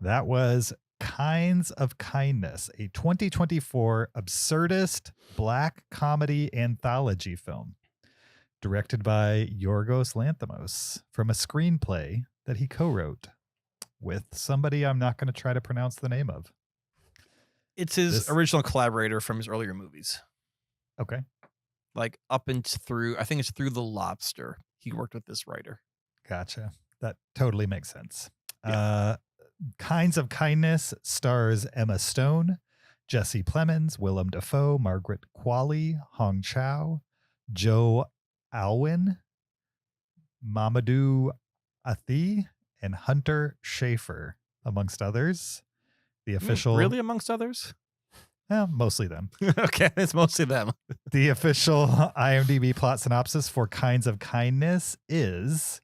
That was Kinds of Kindness, a 2024 absurdist black comedy anthology film directed by Yorgos Lanthimos from a screenplay that he co-wrote with somebody I'm not going to try to pronounce the name of. It's his original collaborator from his earlier movies. Okay. Like up and through, I think it's through The Lobster. He worked with this writer. Gotcha. That totally makes sense. Yeah. Kinds of Kindness stars Emma Stone, Jesse Plemons, Willem Dafoe, Margaret Qualley, Hong Chow, Joe Alwyn, Mamadou Athie, and Hunter Schafer, amongst others. The official... Really amongst others? Mostly them. Okay, it's mostly them. The official IMDb plot synopsis for Kinds of Kindness is...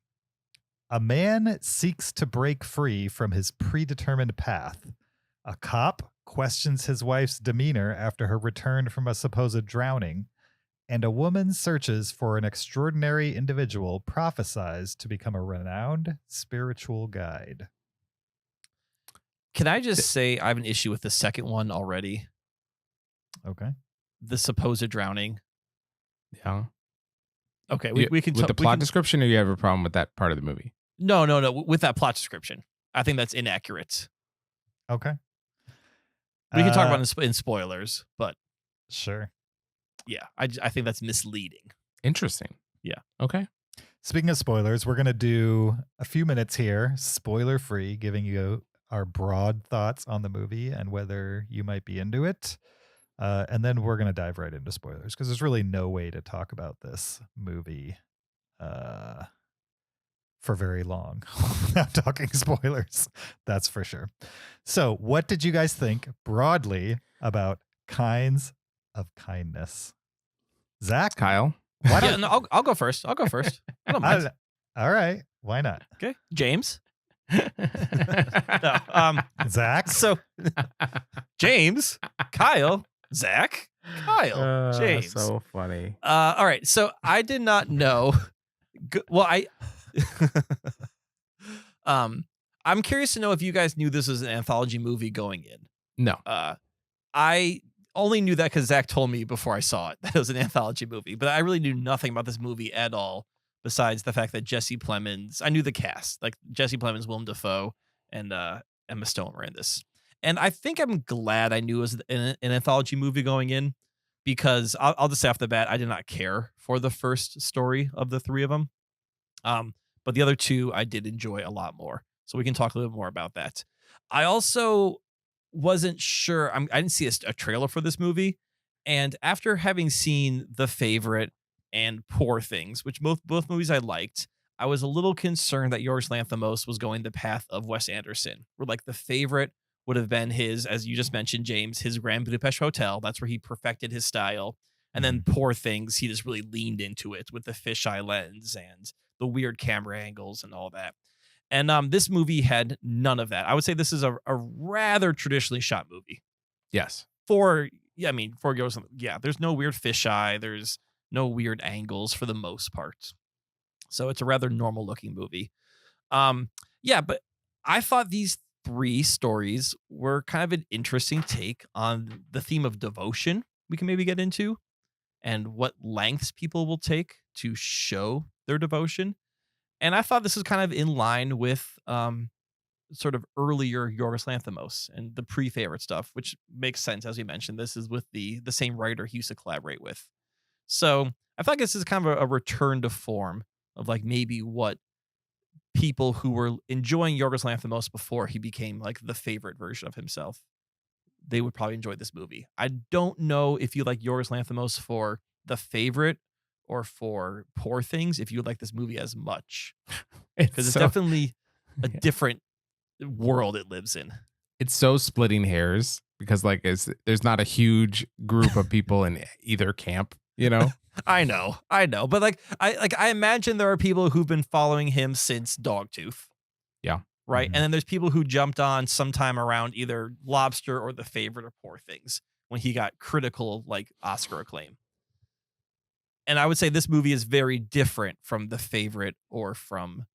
A man seeks to break free from his predetermined path. A cop questions his wife's demeanor after her return from a supposed drowning, and a woman searches for an extraordinary individual prophesized to become a renowned spiritual guide. Can I just say I have an issue with the second one already? Okay. The supposed drowning. Yeah. Okay, we can... With the plot description, or you have a problem with that part of the movie? No. With that plot description. I think that's inaccurate. Okay. We can talk about it in spoilers, but... Sure. Yeah, I think that's misleading. Interesting. Yeah. Okay. Speaking of spoilers, we're going to do a few minutes here, spoiler-free, giving you our broad thoughts on the movie and whether you might be into it. And then we're going to dive right into spoilers because there's really no way to talk about this movie for very long without talking spoilers. That's for sure. So what did you guys think broadly about Kinds of Kindness? Zach? Kyle? Why don't... Yeah, no, I'll go first. I don't mind. All right. Why not? Okay. James? No, Zach? So, James, Kyle, Zach, Kyle, James. So funny. All right. So I did not know. Well, I'm curious to know if you guys knew this was an anthology movie going in. No. I only knew that because Zach told me before I saw it that it was an anthology movie, but I really knew nothing about this movie at all, besides the fact that Jesse Plemons, I knew the cast, like Jesse Plemons, Willem Dafoe, and Emma Stone were in this. And I think I'm glad I knew it was an anthology movie going in, because I'll just say off the bat, I did not care for the first story of the three of them. But the other two I did enjoy a lot more. So we can talk a little bit more about that. I also wasn't sure. I didn't see a trailer for this movie. And after having seen The Favorite and Poor Things, which both movies I liked, I was a little concerned that Yorgos Lanthimos was going the path of Wes Anderson, where like The Favorite would have been his, as you just mentioned, James, his Grand Budapest Hotel. That's where he perfected his style. And then Poor Things, he just really leaned into it with the fisheye lens and the weird camera angles and all that. And this movie had none of that. I would say this is a rather traditionally shot movie. Yes. For Yorgos, there's no weird fisheye. There's no weird angles for the most part. So it's a rather normal looking movie. But I thought these three stories were kind of an interesting take on the theme of devotion we can maybe get into, and what lengths people will take to show their devotion. And I thought this was kind of in line with sort of earlier Yorgos Lanthimos and the pre-Favorite stuff, which makes sense. As we mentioned, this is with the same writer he used to collaborate with. So I feel like this is kind of a return to form of like maybe what people who were enjoying Yorgos Lanthimos before he became like the favorite version of himself, they would probably enjoy this movie. I don't know if you like Yorgos Lanthimos for The Favorite or for Poor Things, if you would like this movie as much, because it's definitely a different world it lives in. It's so splitting hairs because like there's not a huge group of people in either camp, you know. I know, but like I imagine there are people who've been following him since Dogtooth. Yeah. Right. Mm-hmm. And then there's people who jumped on sometime around either Lobster or The Favorite or Poor Things when he got critical like Oscar acclaim. And I would say this movie is very different from The Favorite or from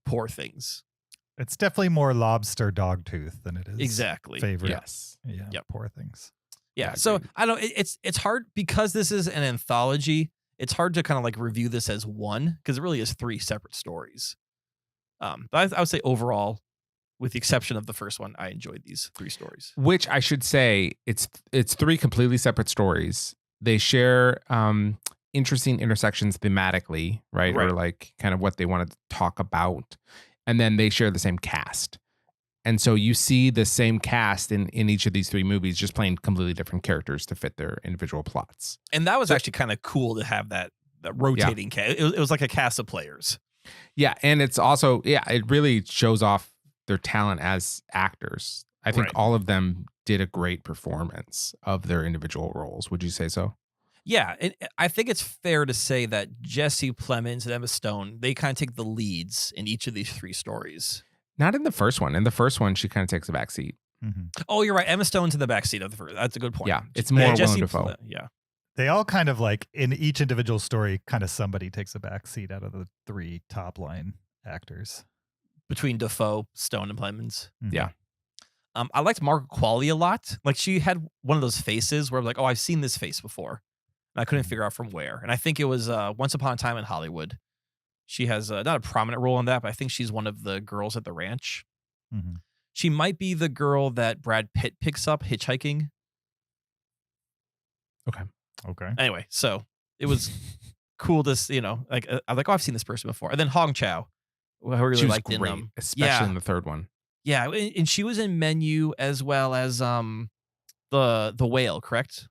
Poor Things. It's definitely more lobster dogtooth than it is Exactly. favorite. Yes. Yeah. Yep. Poor Things. Yeah. Yeah, So agreed. I don't. It's hard because this is an anthology. It's hard to kind of like review this as one because it really is 3 separate stories. But I would say overall, with the exception of the first one, I enjoyed these 3 stories. Which I should say, it's 3 completely separate stories. They share interesting intersections thematically, right? Right. Or like kind of what they want to talk about. And then they share the same cast. And so you see the same cast in each of these 3 movies, just playing completely different characters to fit their individual plots. And that was actually kind of cool to have that rotating cast. It was like a cast of players. Yeah. And it's also, it really shows off their talent as actors. I think Right. all of them did a great performance of their individual roles. Would you say so? Yeah, I think it's fair to say that Jesse Plemons and Emma Stone, they kind of take the leads in each of these 3 stories. Not in the first one. In the first one, she kind of takes a back seat. Mm-hmm. Oh, you're right. Emma Stone's in the backseat of the first. That's a good point. Yeah, it's more Jesse Willem Dafoe. Yeah. They all kind of like in each individual story, kind of somebody takes a back seat out of the 3 top line actors. Between Dafoe, Stone, and Plemons. Mhm. Yeah. I liked Margaret Qualley a lot. Like she had one of those faces where I'm like, oh, I've seen this face before. And I couldn't figure out from where. And I think it was Once Upon a Time in Hollywood. She has not a prominent role in that, but I think she's one of the girls at the ranch. Mhm. She might be the girl that Brad Pitt picks up hitchhiking. Okay. Anyway, so it was cool to, like, I'm like, oh, I've seen this person before. And then Hong Chow, who I really She was liked great, in especially in the third one. Yeah, and she was in Menu as well as the Whale, correct?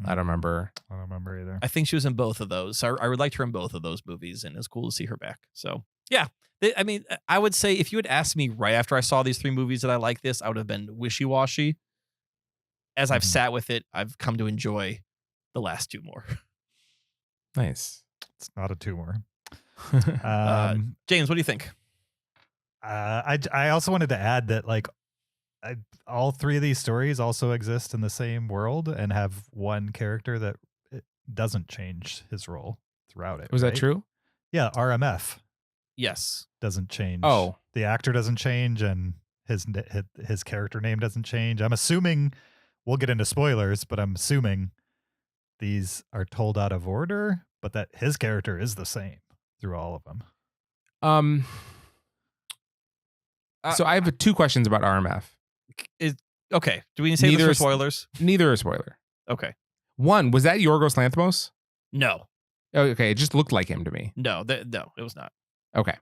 I don't remember. I don't remember either. I think she was in both of those. So I liked her in both of those movies, and it's cool to see her back. So yeah, I mean, I would say if you had asked me right after I saw these 3 movies that I like this, I would have been wishy-washy. As I've Mhm. sat with it, I've come to enjoy the last 2 more. Nice. It's not a tumor. James, what do you think? I also wanted to add that like all 3 of these stories also exist in the same world and have one character that it doesn't change his role throughout it. Was that right? true? Yeah, RMF Yes. doesn't change. Oh. The actor doesn't change and his character name doesn't change. I'm assuming we'll get into spoilers, but I'm assuming these are told out of order, but that his character is the same through all of them. So I have 2 questions about RMF. Okay. Do we need to say this Neither for is- spoilers? Neither a spoiler. Okay. One, was that Yorgos Lanthimos? No. Oh, okay, it just looked like him to me. No, no, it was not. Okay.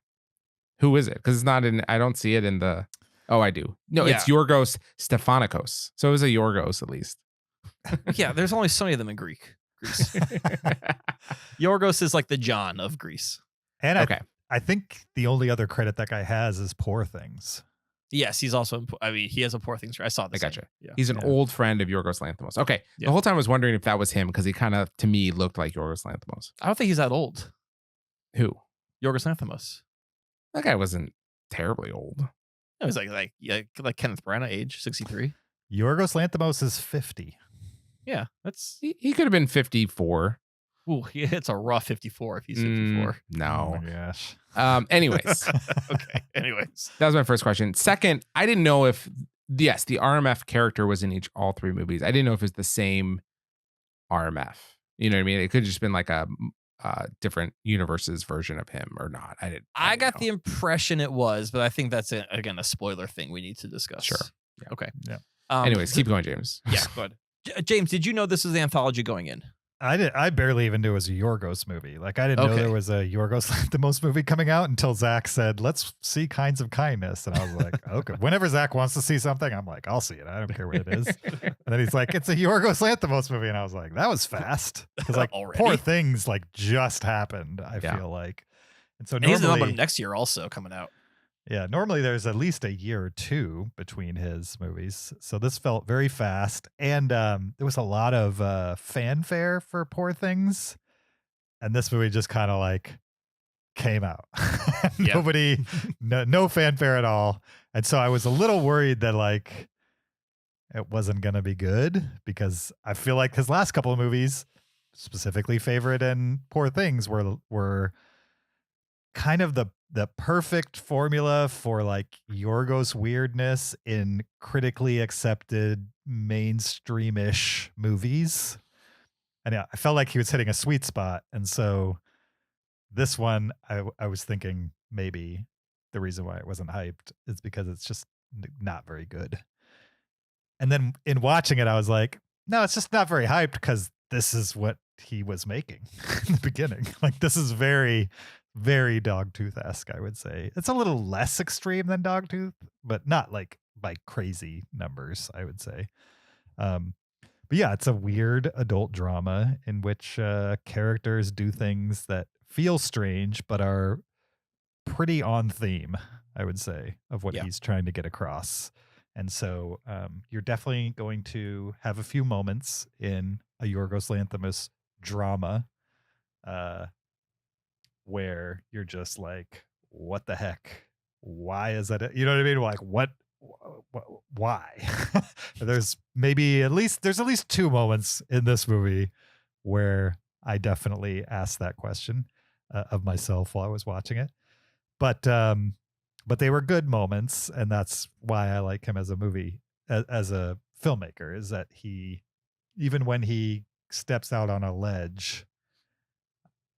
Who is it? Because it's not in, I don't see it in the, oh, I do. No, Yeah. it's Yorgos Stephanikos. So it was a Yorgos at least. Yeah, there's only so many of them in Greece. Yorgos is like the John of Greece. And Okay. I think the only other credit that guy has is Poor Things. Yes, he's also. I mean, he has a Poor Things. I saw I this. gotcha. Yeah. He's an Yeah. old friend of Yorgos Lanthimos. Okay. Yeah. The whole time I was wondering if that was him because he kind of, to me, looked like Yorgos Lanthimos. I don't think he's that old. Who? Yorgos Lanthimos. That guy wasn't terribly old. It was like Kenneth Branagh, age 63. Yorgos Lanthimos is 50. Yeah, that's. He could have been 54. Ooh, it's a rough 54 if he's 54. No. Oh my gosh. Anyways, Okay. Anyways, that was my first question. Second, I didn't know if, yes, the RMF character was in all 3 movies. I didn't know if it's the same RMF. You know what I mean? It could have just been like a different universe's version of him or not. I got the impression it was, but I think that's again a spoiler thing we need to discuss. Sure. Yeah. Okay. Yeah. Anyways, keep going, James. Yeah. Go ahead. James, did you know this is the anthology going in? I barely even knew it was a Yorgos movie. Like I didn't know Okay. there was a Yorgos Lanthimos movie coming out until Zach said, "Let's see Kinds of Kindness," and I was like, "Okay." Whenever Zach wants to see something, I'm like, "I'll see it. I don't care what it is." And then he's like, "It's a Yorgos Lanthimos movie," and I was like, "That was fast," because like Already? Poor Things like just happened. I Yeah. feel like, and so And he's another normally, one next year also coming out. yeah, normally there's at least a year or 2 between his movies. So this felt very fast. And there was a lot of fanfare for Poor Things. And this movie just kind of like came out. Yeah. Nobody, no fanfare at all. And so I was a little worried that like it wasn't going to be good because I feel like his last couple of movies, specifically Favorite and Poor Things, were kind of the perfect formula for like Yorgos weirdness in critically accepted mainstream-ish movies. And yeah, I felt like he was hitting a sweet spot. And so this one, I was thinking maybe the reason why it wasn't hyped is because it's just not very good. And then in watching it, I was like, no, it's just not very hyped because this is what he was making in the beginning. Like, this is very, very Dogtooth-esque, I would say. It's a little less extreme than Dogtooth, but not like by crazy numbers, I would say. But yeah, it's a weird adult drama in which characters do things that feel strange, but are pretty on theme, I would say, of what he's trying to get across. And so you're definitely going to have a few moments in a Yorgos Lanthimos drama where you're just like, what the heck? Why is that? You know what I mean? Like, what why? There's at least two moments in this movie where I definitely asked that question of myself while I was watching it. But they were good moments, and that's why I like him as a filmmaker, is that he, even when he steps out on a ledge,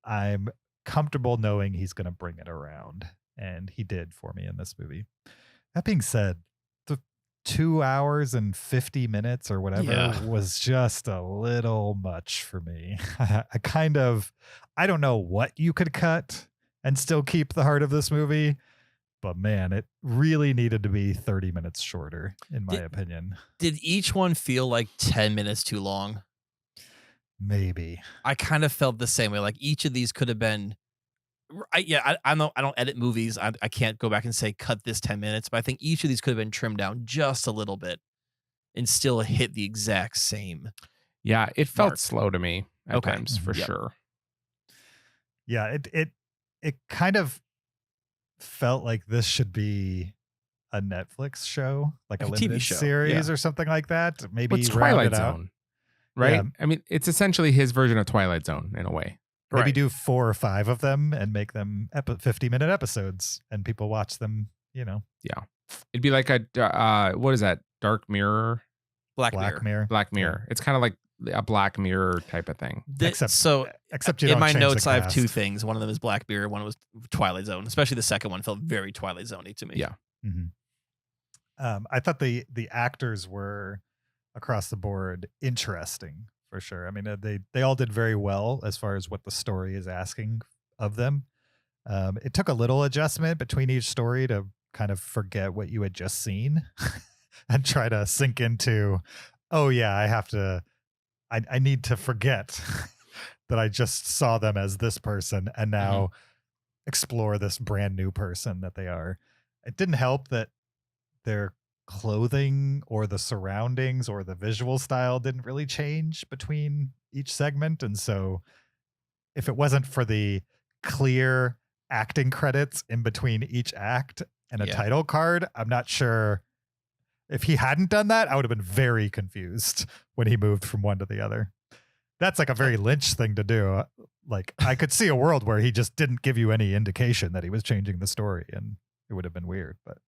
I'm comfortable knowing he's going to bring it around. And he did for me in this movie. That being said, the 2 hours and 50 minutes or whatever was just a little much for me. I don't know what you could cut and still keep the heart of this movie, but man, it really needed to be 30 minutes shorter, in my opinion. Did each one feel like 10 minutes too long? Maybe. I kind of felt the same way. Like, each of these could have been. I don't edit movies. I can't go back and say cut this 10 minutes, but I think each of these could have been trimmed down just a little bit and still hit the exact same. Yeah, it felt mark. slow to me at times, for sure. Yeah, it kind of felt like this should be a Netflix show, like a limited TV show. series or something like that. Maybe What's round Twilight it out. Zone, right? Yeah. I mean, it's essentially his version of Twilight Zone in a way. Maybe do 4 or 5 of them and make them 50-minute episodes, and people watch them, Yeah. It'd be like a, what is that? Dark Mirror? Black Mirror. Black Mirror. Yeah. It's kind of like a Black Mirror type of thing. Except you in don't my change notes, the I have cast. 2 things. One of them is Black Mirror. One was Twilight Zone. Especially the second one felt very Twilight Zone-y to me. Yeah. Mm-hmm. I thought the actors were across the board interesting. For sure. I mean, they all did very well as far as what the story is asking of them. It took a little adjustment between each story to kind of forget what you had just seen and try to sink into, oh yeah, I need to forget that I just saw them as this person and now explore this brand new person that they are. It didn't help that their clothing or the surroundings or the visual style didn't really change between each segment. And so if it wasn't for the clear acting credits in between each act and a title card, I'm not sure. If he hadn't done that, I would have been very confused when he moved from one to the other. That's like a very Lynch thing to do. Like, I could see a world where he just didn't give you any indication that he was changing the story, and it would have been weird, but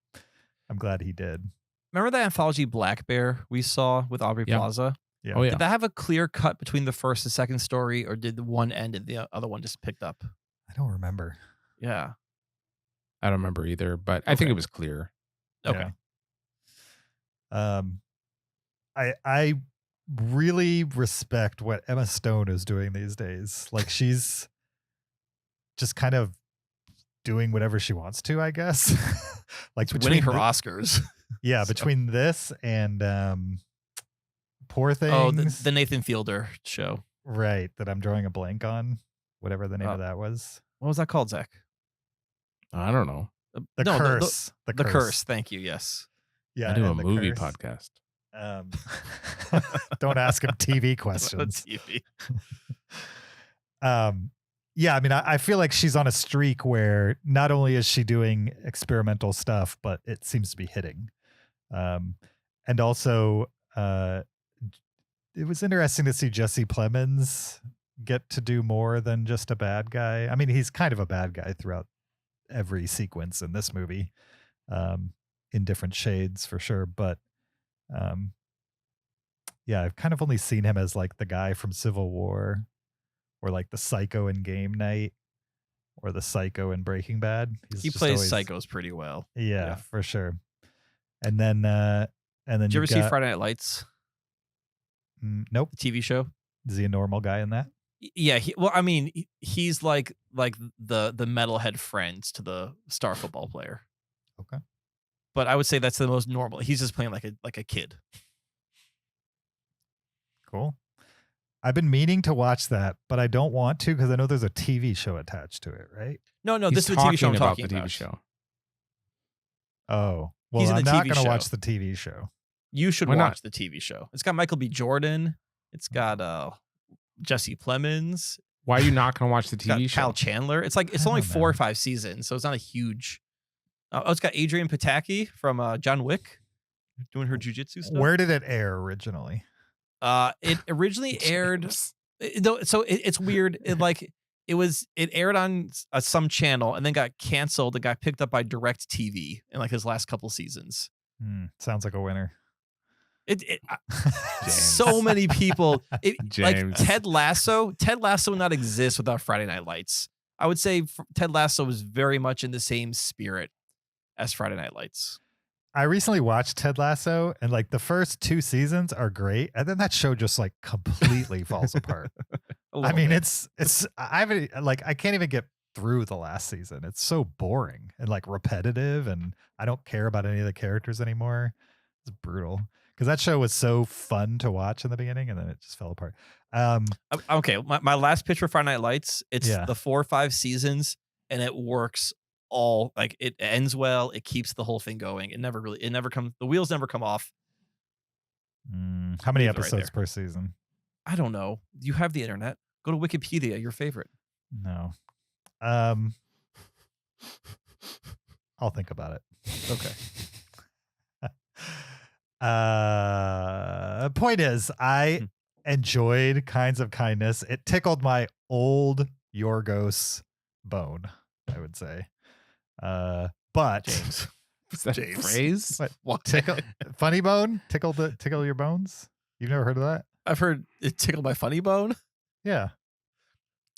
I'm glad he did. Remember that anthology Black Bear we saw with Aubrey Plaza? Yeah. Oh, yeah. Did that have a clear cut between the first and second story, or did the one end and the other one just picked up? I don't remember. Yeah. I don't remember either, but I think it was clear. Okay. Yeah. I really respect what Emma Stone is doing these days. Like, she's just kind of doing whatever she wants to, I guess. Like, winning her Oscars. Yeah, between this and Poor Things. Oh, the Nathan Fielder show. Right, that I'm drawing a blank on. Whatever the name of that was. What was that called, Zach? I don't know. The Curse. The Curse. Thank you. Yes. Yeah, I do a The movie Curse. podcast. Don't ask him TV questions. TV. Yeah, I mean, I feel like she's on a streak where not only is she doing experimental stuff, but it seems to be hitting. And also, it was interesting to see Jesse Plemons get to do more than just a bad guy. I mean, he's kind of a bad guy throughout every sequence in this movie, in different shades for sure. But yeah, I've kind of only seen him as like the guy from Civil War, or like the psycho in Game Night, or the psycho in Breaking Bad. He plays psychos pretty well. Yeah, for sure. And then Did you ever see Friday Night Lights? Nope. The TV show? Is he a normal guy in that? Yeah. He's like the metalhead friends to the star football player. Okay. But I would say that's the most normal. He's just playing like a kid. Cool. I've been meaning to watch that, but I don't want to because I know there's a TV show attached to it, right? No, this is the TV show I'm talking about. The about. TV show. Oh, well, He's in I'm the not TV going to show. watch the TV show. You should Why not? watch the TV show. It's got Michael B. Jordan. It's got Jesse Plemons. Why are you not going to watch the It's got TV show? Kyle Chandler. It's like it's I only don't 4 or know. 5 seasons, so it's not a huge. It's got Adrian Pataki from John Wick doing her jujitsu stuff. Where did it air originally? It originally aired. It's weird. It aired on some channel and then got canceled and got picked up by Direct TV in like his last couple seasons. Sounds like a winner. So many people. Like James. Ted Lasso. Ted Lasso would not exist without Friday Night Lights. I would say Ted Lasso was very much in the same spirit as Friday Night Lights. I recently watched Ted Lasso, and like the first 2 seasons are great, and then that show just like completely falls apart. I mean, it's I haven't like I can't even get through the last season. It's so boring and like repetitive, and I don't care about any of the characters anymore. It's brutal because that show was so fun to watch in the beginning, and then it just fell apart. Okay, my last pitch for Friday Night Lights. It's Yeah. the 4 or 5 seasons, and it works all like it ends well. It keeps the whole thing going. It never comes. The wheels never come off. How many Leave it right episodes there. per season? I don't know. You have the internet. Go to Wikipedia. Your favorite. No. I'll think about it. Okay. Point is, I enjoyed Kinds of Kindness. It tickled my old Yorgos bone, I would say. But James. Is that a phrase? what? Tickle, funny bone? Tickle your bones? You've never heard of that? I've heard it tickled my funny bone. Yeah.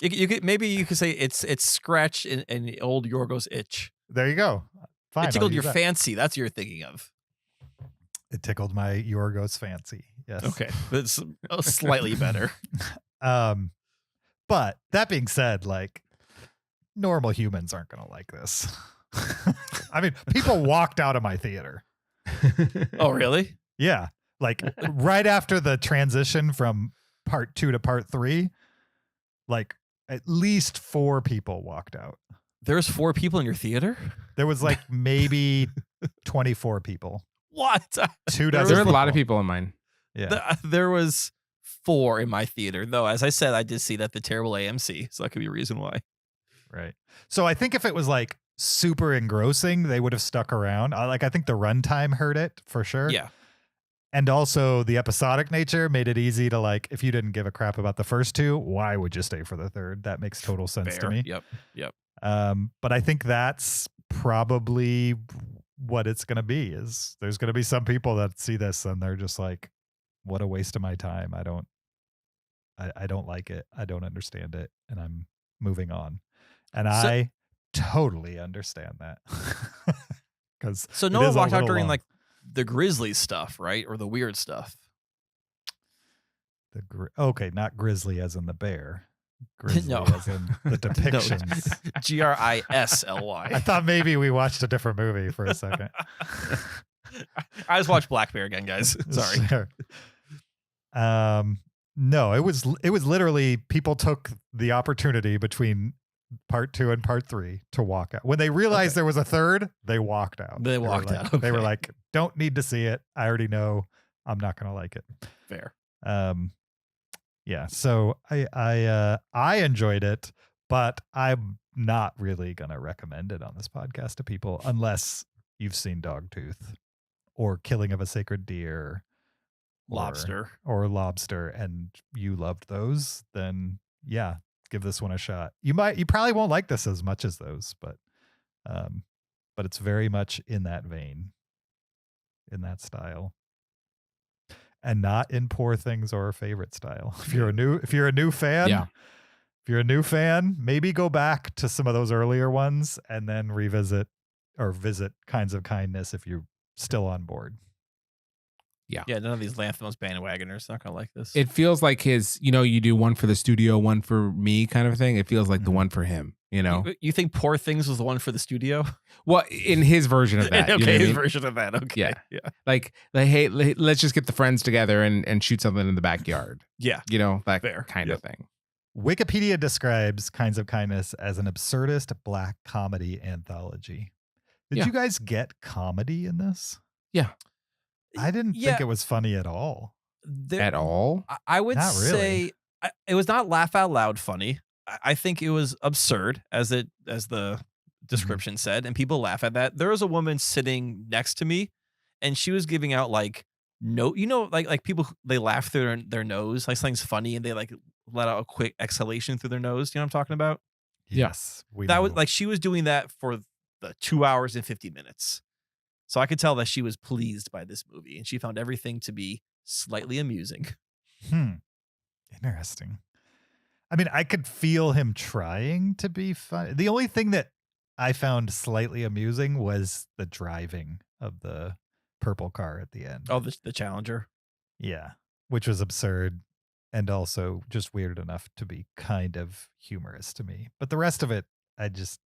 You could maybe you could say it's scratch in the old Yorgos itch. There you go. Fine. It I'll tickled use your that. fancy. That's what you're thinking of. It tickled my Yorgos fancy. Yes. Okay, that's slightly better. But that being said, like normal humans aren't going to like this. I mean, people walked out of my theater. Oh, really? Yeah. Like right after the transition from part 2 to part 3, like at least 4 people walked out. There's 4 people in your theater? There was like maybe 24 people. What? 2 There dozen were a lot of people. people in mine. Yeah. There was 4 in my theater, though. As I said, I did see that the terrible AMC, so that could be a reason why. Right. So I think if it was like super engrossing, they would have stuck around. I think the runtime hurt it for sure. Yeah. And also the episodic nature made it easy to like, if you didn't give a crap about the first 2, why would you stay for the third? That makes total sense to Fair. me. Yep. But I think that's probably what it's going to be. Is there's going to be some people that see this and they're just like, what a waste of my time. I don't like it. I don't understand it. And I'm moving on. And I totally understand that. Because So no one walked out during like the Grizzly stuff, right? Or the weird stuff. Okay, not grizzly as in the bear. Grizzly No. as in the depictions. Grisly. I thought maybe we watched a different movie for a second. I just watched Black Bear again, guys. Sorry. Sure. No, it was literally people took the opportunity between part 2 and part 3 to walk out. When they realized there was a third, they walked out. They walked out. They were Okay. like, don't need to see it. I already know I'm not going to like it. Fair. Yeah. So I enjoyed it, but I'm not really going to recommend it on this podcast to people unless you've seen Dogtooth or Killing of a Sacred Deer. Lobster. Or Lobster, and you loved those, then yeah, give this one a shot. You probably won't like this as much as those, but But it's very much in that vein, in that style, and not in Poor Things or Favorite style. If you're a new fan, Yeah. if you're a new fan, maybe go back to some of those earlier ones and then revisit or visit Kinds of Kindness if you're still on board. Yeah, none of these Lanthimos bandwagoners not gonna like this. It feels like his, you do one for the studio, one for me kind of thing. It feels like the one for him, You think Poor Things was the one for the studio? Well, in his version of that. Okay, his version of that. Okay. Yeah. Like, hey, let's just get the friends together and shoot something in the backyard. Yeah. That Fair. kind of thing. Wikipedia describes Kinds of Kindness as an absurdist black comedy anthology. Did you guys get comedy in this? Yeah. I didn't think it was funny at all. At all? I would Not really. say it was not laugh out loud funny. I think it was absurd, as the description said, and people laugh at that. There was a woman sitting next to me, and she was giving out like like people, they laugh through their nose, like something's funny, and they like let out a quick exhalation through their nose. You know what I'm talking about? Yes, That was like she was doing that for the 2 hours and 50 minutes. So I could tell that she was pleased by this movie, and she found everything to be slightly amusing. Interesting. I mean, I could feel him trying to be funny. The only thing that I found slightly amusing was the driving of the purple car at the end. Oh, the Challenger. Yeah, which was absurd and also just weird enough to be kind of humorous to me. But the rest of it, it's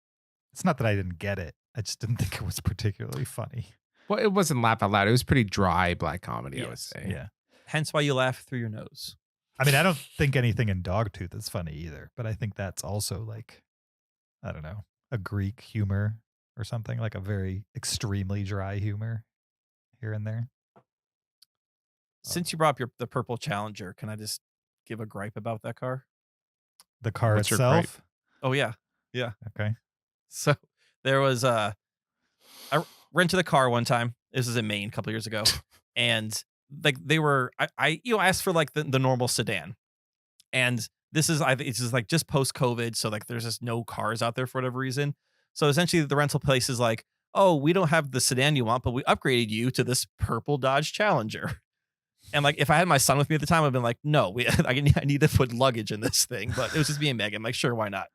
not that I didn't get it. I just didn't think it was particularly funny. Well, it wasn't laugh out loud. It was pretty dry black comedy, I would say. Yeah. Hence why you laugh through your nose. I mean, I don't think anything in Dogtooth is funny either, but I think that's also like, I don't know, a Greek humor or something, like a very extremely dry humor here and there. Since you brought up the purple Challenger, can I just give a gripe about that car? The car What's your gripe? itself? Oh, yeah. Okay. So there was I rented a car one time. This was in Maine a couple years ago. And like they were, I asked for like the normal sedan. And this is, it's just like just post COVID. So like there's just no cars out there for whatever reason. So essentially the rental place is like, oh, we don't have the sedan you want, but we upgraded you to this purple Dodge Challenger. And like if I had my son with me at the time, I'd been like, no, I need to put luggage in this thing. But it was just me and Megan. I'm like, sure, why not?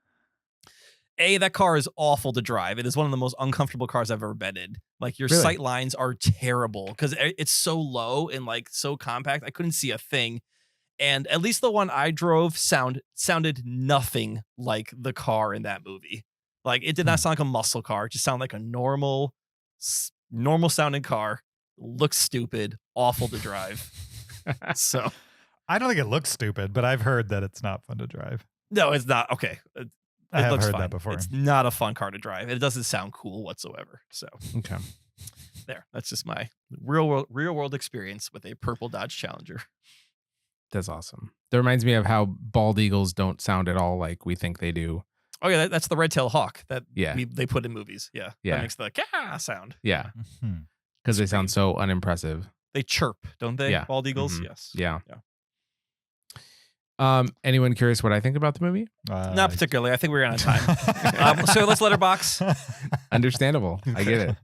That car is awful to drive. It is one of the most uncomfortable cars I've ever been in. Like your sight lines are terrible because it's so low and like so compact. I couldn't see a thing. And at least the one I drove sounded nothing like the car in that movie. Like it did not sound like a muscle car. It just sounded like a normal sounding car. Looks stupid, awful to drive. So I don't think it looks stupid, but I've heard that it's not fun to drive. no, it's not. Okay. I have looks heard fine. that before. It's not a fun car to drive. It doesn't sound cool whatsoever. So Okay. there. That's just my real world experience with a purple Dodge Challenger. That's awesome. That reminds me of how bald eagles don't sound at all like we think they do. Oh yeah, that's the red-tailed hawk that Yeah. they put in movies. Yeah. Yeah. That makes the "Kah" sound. Yeah. Mhm. Because they sound so unimpressive. They chirp, don't they? Yeah. Bald eagles? Mhm. Yes. Yeah. Yeah. Anyone curious what I think about the movie? Not particularly. I think we're out of time. So let's letterbox. Understandable. I get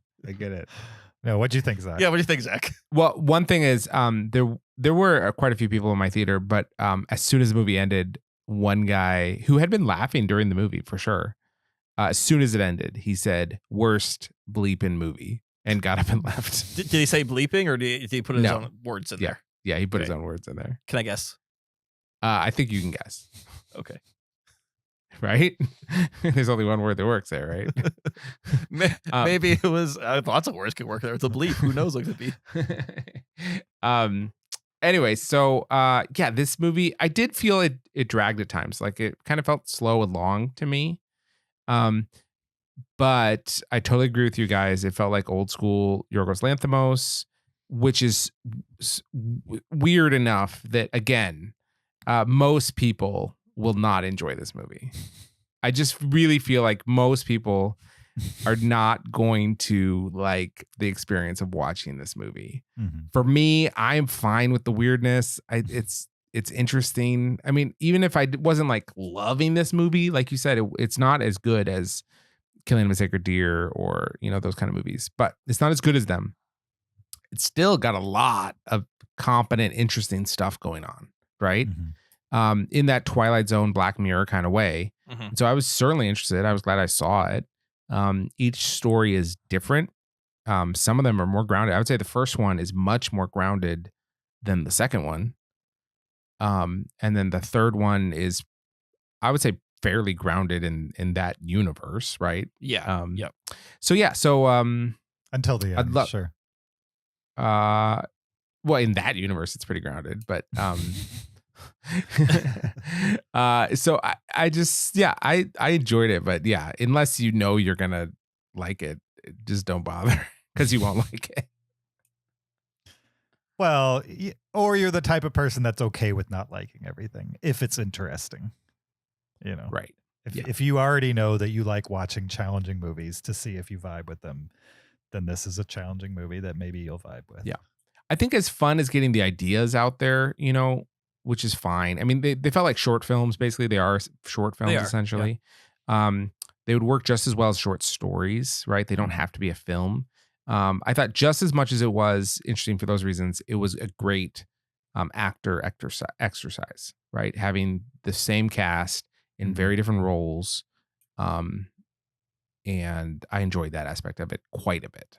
it. No, what'd you think, Zach? Yeah, what do you think, Zach? Well, one thing is, there were quite a few people in my theater, but as soon as the movie ended, one guy who had been laughing during the movie for sure, as soon as it ended, he said, "Worst bleeping movie," and got up and left. Did he say bleeping or did he put his No. own words in Yeah. there? Yeah, he put his Okay. own words in there. Can I guess? I think you can guess, Okay. right? There's only one word that works there, right? Maybe it was lots of words could work there. It's a bleep. Who knows what it could be? Anyway, so yeah, this movie, I did feel it dragged at times. Like it kind of felt slow and long to me. But I totally agree with you guys. It felt like old school Yorgos Lanthimos, which is weird enough that, again, most people will not enjoy this movie. I just really feel like most people are not going to like the experience of watching this movie. Mhm. For me, I'm fine with the weirdness. It's interesting. I mean, even if I wasn't like loving this movie, like you said, it's not as good as Killing of a Sacred Deer or, those kind of movies. But it's not as good as them. It's still got a lot of competent, interesting stuff going on, right? In that Twilight Zone, Black Mirror kind of way. And so I was certainly interested. I was glad I saw it. Each story is different. Some of them are more grounded. I would say the first one is much more grounded than the second one. And then the third one is, I would say, fairly grounded in that universe, right? Yeah. So Until the end, sure. Well, in that universe, it's pretty grounded, but so I just I enjoyed it, but yeah, unless you're gonna like it, just don't bother because you won't like it. Well, or you're the type of person that's okay with not liking everything if it's interesting, Right. If you already know that you like watching challenging movies to see if you vibe with them, then this is a challenging movie that maybe you'll vibe with. Yeah. I think as fun as getting the ideas out there, which is fine. I mean, they felt like short films. Basically, they are short films, essentially. Yeah. They would work just as well as short stories, right? They don't have to be a film. I thought just as much as it was interesting for those reasons, it was a great actor exercise, right? Having the same cast in very different roles. And I enjoyed that aspect of it quite a bit.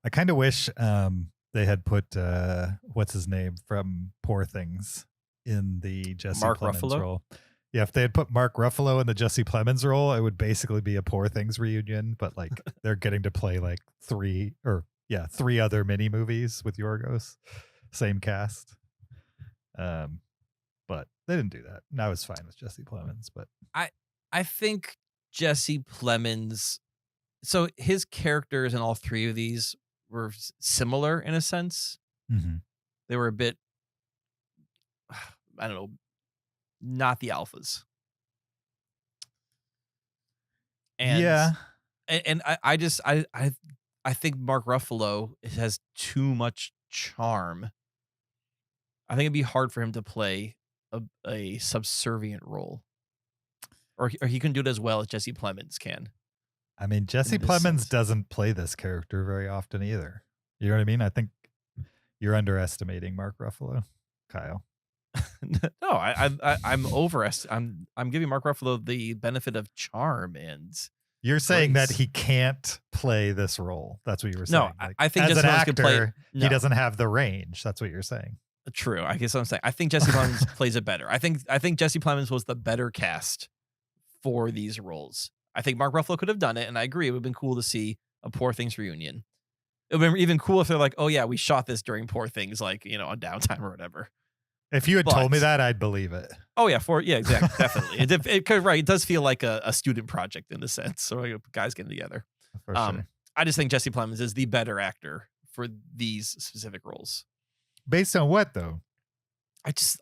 I kind of wish they had put what's his name from Poor Things in the Jesse Plemons role. Yeah, if they had put Mark Ruffalo in the Jesse Plemons role, it would basically be a Poor Things reunion, but like they're getting to play like three other mini movies with Yorgos, same cast. But they didn't do that. And I was fine with Jesse Plemons, but I think Jesse Plemons, so his characters in all three of these were similar in a sense. They were a bit, I don't know, not the alphas. And I think Mark Ruffalo has too much charm. I think it'd be hard for him to play a subservient role, or he can do it as well as Jesse Plemons can. I mean, Jesse Plemons doesn't play this character very often either. You know what I mean? I think you're underestimating Mark Ruffalo, Kyle. No, I'm I'm giving Mark Ruffalo the benefit of charm, and you're saying that he can't play this role. That's what you were saying. No, I think as Jesse an Plemons actor, can play. No. He doesn't have the range. That's what you're saying. True. I guess what I'm saying. I think Jesse Plemons plays it better. I think Jesse Plemons was the better cast for these roles. I think Mark Ruffalo could have done it, and I agree. It would have been cool to see a Poor Things reunion. It would have been even cool if they're like, oh yeah, we shot this during Poor Things, like, on downtime or whatever. If you had told me that, I'd believe it. Oh yeah, exactly, definitely. It does feel like a student project in a sense, so like guys getting together. For sure. I just think Jesse Plemons is the better actor for these specific roles. Based on what though?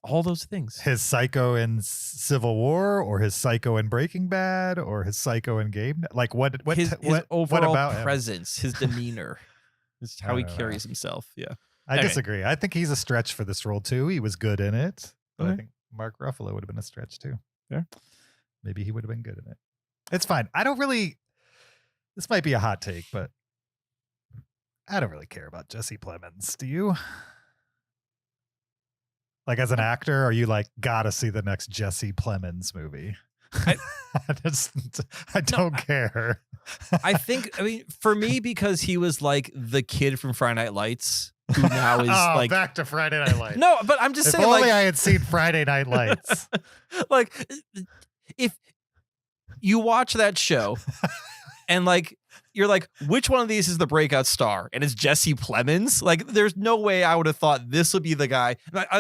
All those things. His psycho in Civil War, or his psycho in Breaking Bad, or his psycho in Game. Like what his overall what about presence, his demeanor, how he carries himself. Yeah. I disagree. I think he's a stretch for this role too. He was good in it, but I think Mark Ruffalo would have been a stretch too. Yeah. Maybe he would have been good in it. It's fine. This might be a hot take, but I don't really care about Jesse Plemons. Do you? Like as an actor, are you like, gotta see the next Jesse Plemons movie? I don't care. I mean, for me, because he was like the kid from Friday Night Lights, who now is like back to Friday Night Lights. No, but I'm just saying, if only like, I had seen Friday Night Lights. Like, if you watch that show and like you're like, which one of these is the breakout star? And it's Jesse Plemons. Like, there's no way I would have thought this would be the guy.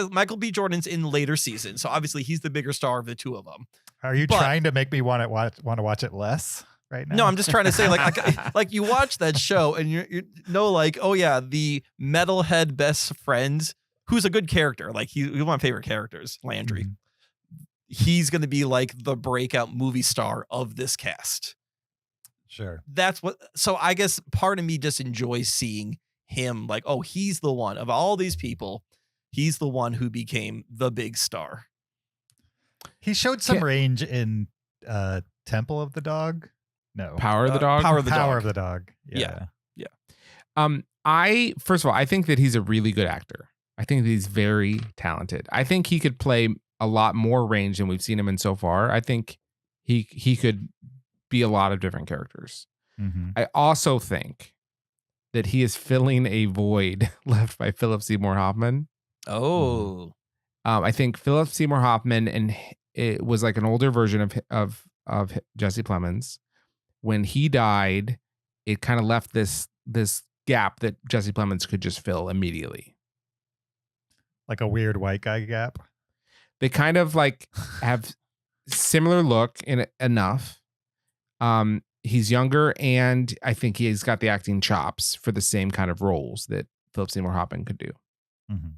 Michael B. Jordan's in later seasons, so obviously he's the bigger star of the two of them. Are you trying to make me want to watch it less right now? No, I'm just trying to say, like you watch that show and you know, like, oh yeah, the metalhead best friend, who's a good character. Like he's one of my favorite characters, Landry. Mm-hmm. He's going to be like the breakout movie star of this cast. Sure. So I guess part of me just enjoys seeing him like, oh, he's the one of all these people. He's the one who became the big star. He showed some range in Temple of the Dog? No. Power of the Dog. Power of the Power Dog. of the Dog. Yeah. First of all, I think that he's a really good actor. I think that he's very talented. I think he could play a lot more range than we've seen him in so far. I think he could be a lot of different characters. Mm-hmm. I also think that he is filling a void left by Philip Seymour Hoffman. Oh. I think Philip Seymour Hoffman, and it was like an older version of Jesse Plemons. When he died, it kind of left this gap that Jesse Plemons could just fill immediately. Like a weird white guy gap. They kind of like have similar look in enough. He's younger, and I think he's got the acting chops for the same kind of roles that Philip Seymour Hoffman could do. Mm-hmm.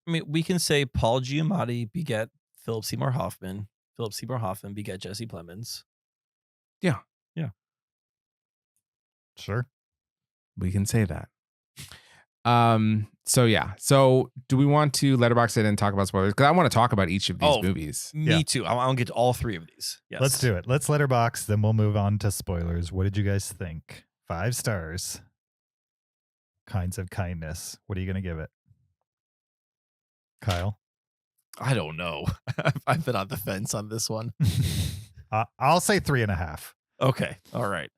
I mean, we can say Paul Giamatti beget Philip Seymour Hoffman. Philip Seymour Hoffman beget Jesse Plemons. Yeah. Sure. We can say that. So yeah. So do we want to letterbox it and talk about spoilers? Because I want to talk about each of these movies. Me too. I'll get to all three of these. Yes. Let's do it. Let's letterbox, then we'll move on to spoilers. What did you guys think? 5 stars. Kinds of Kindness. What are you going to give it? Kyle? I don't know. I've been on the fence on this one. I'll say 3.5. Okay. All right.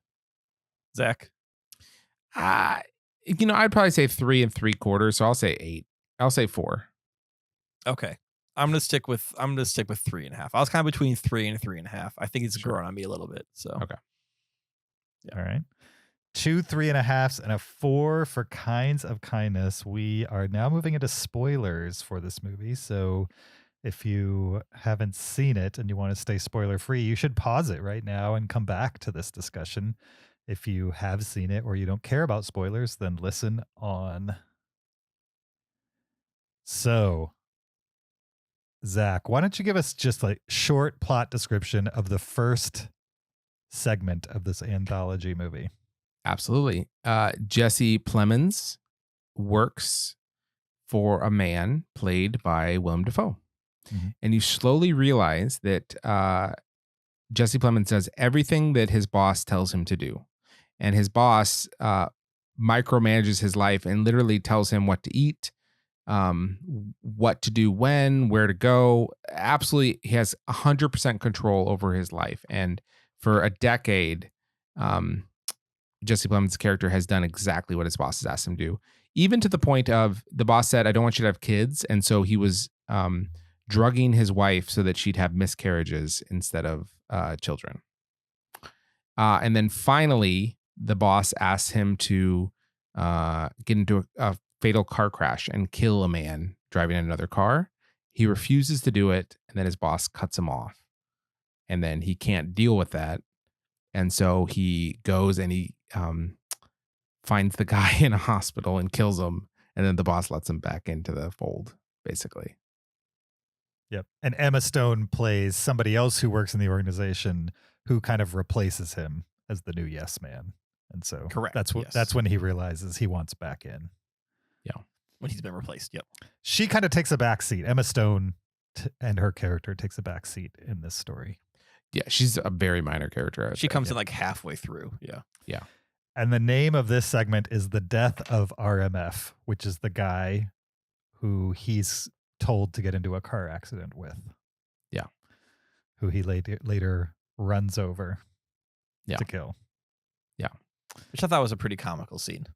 Zach? I'd probably say 3 3/4. So I'll say 8. I'll say 4. Okay. I'm gonna stick with 3.5. I was kind of between 3 and 3.5. I think it's growing on me a little bit. So okay. Yeah. All right. 2 3.5s and a 4 for Kinds of Kindness. We are now moving into spoilers for this movie. So if you haven't seen it and you want to stay spoiler free, you should pause it right now and come back to this discussion. If you have seen it or you don't care about spoilers, then listen on. So, Zach, why don't you give us just like short plot description of the first segment of this anthology movie? Absolutely. Jesse Plemons works for a man played by Willem Dafoe. Mm-hmm. And you slowly realize that Jesse Plemons does everything that his boss tells him to do. And his boss micromanages his life and literally tells him what to eat, what to do when, where to go. Absolutely, he has 100% control over his life. And for a decade, Jesse Plemons' character has done exactly what his boss has asked him to do. Even to the point of the boss said, I don't want you to have kids. And so he was drugging his wife so that she'd have miscarriages instead of children. And then finally, the boss asks him to get into a fatal car crash and kill a man driving in another car. He refuses to do it, and then his boss cuts him off. And then he can't deal with that. And so he goes and he finds the guy in a hospital and kills him. And then the boss lets him back into the fold, basically. Yep. And Emma Stone plays somebody else who works in the organization who kind of replaces him as the new yes man. And so correct. That's when he realizes he wants back in. Yeah. When he's been replaced. Yep. She kind of takes a back seat. Emma Stone and her character takes a back seat in this story. Yeah. She's a very minor character. She comes in like halfway through. Yeah. Yeah. And the name of this segment is The Death of RMF, which is the guy who he's told to get into a car accident with. Yeah. Who he later runs over to kill. Yeah. Which I thought was a pretty comical scene.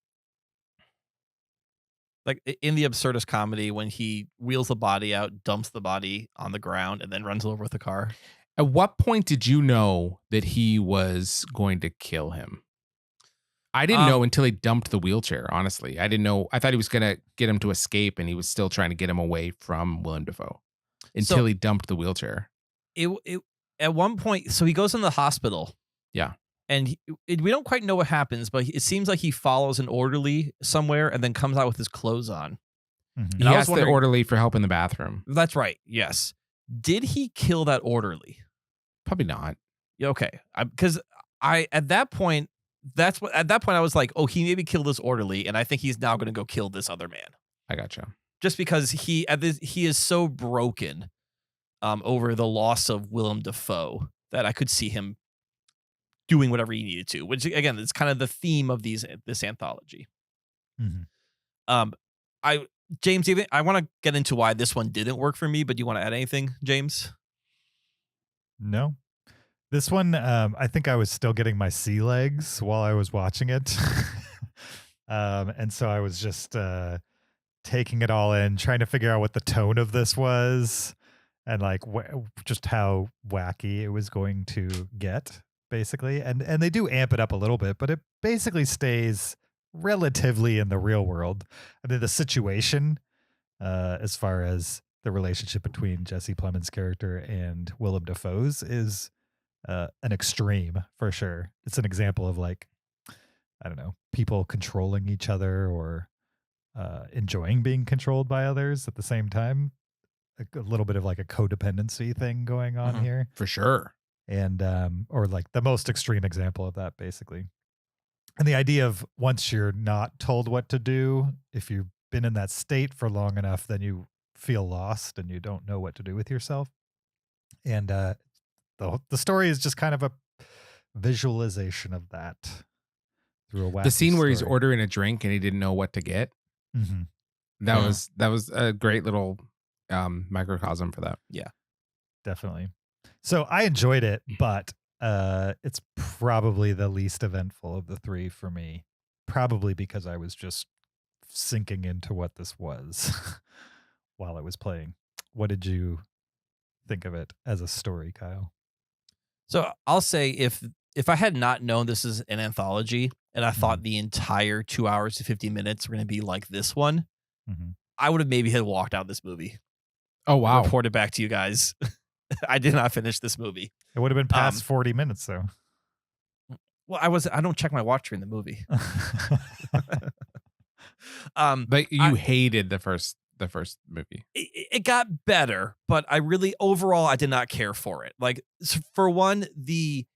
Like in the absurdist comedy, when he wheels the body out, dumps the body on the ground, and then runs over with the car. At what point did you know that he was going to kill him? I didn't know until he dumped the wheelchair, honestly. I didn't know. I thought he was going to get him to escape, and he was still trying to get him away from Willem Dafoe until he dumped the wheelchair. It at one point, so he goes in the hospital. Yeah. And we don't quite know what happens, but it seems like he follows an orderly somewhere and then comes out with his clothes on. Mm-hmm. He asked the orderly for help in the bathroom. That's right. Yes. Did he kill that orderly? Probably not. Okay. Because at that point I was like, oh, he maybe killed this orderly, and I think he's now going to go kill this other man. I gotcha. Just because he is so broken over the loss of Willem Dafoe that I could see him doing whatever he needed to, which again is kind of the theme of this anthology. Mhm. James, even I want to get into why this one didn't work for me, but do you want to add anything, James? No. This one, I think I was still getting my sea legs while I was watching it. And so I was just taking it all in, trying to figure out what the tone of this was and like just how wacky it was going to get, basically. And they do amp it up a little bit, but it basically stays relatively in the real world. I mean, the situation, as far as the relationship between Jesse Plemons' character and Willem Dafoe's, is an extreme for sure. It's an example of like, I don't know, people controlling each other or enjoying being controlled by others at the same time. A little bit of like a codependency thing going on here. For sure. And, or like the most extreme example of that, basically. And the idea of once you're not told what to do, if you've been in that state for long enough, then you feel lost and you don't know what to do with yourself. And the story is just kind of a visualization of that through a wacky The scene where he's story. ordering a drink and he didn't know what to get. Mm-hmm. That was a great little microcosm for that. Yeah, Definitely. So I enjoyed it, but it's probably the least eventful of the three for me. Probably because I was just sinking into what this was while I was playing. What did you think of it as a story, Kyle? so I'll say if I had not known this is an anthology and I thought the entire 2 hours to 50 minutes were going to be like this one, Mm-hmm. I would have maybe had walked out this movie. Oh, wow. Reported back to you guys. I did not finish this movie. It would have been past 40 minutes, though. Well, I don't check my watch during the movie. But you hated the first movie. It got better, but overall I did not care for it. Like, for one, the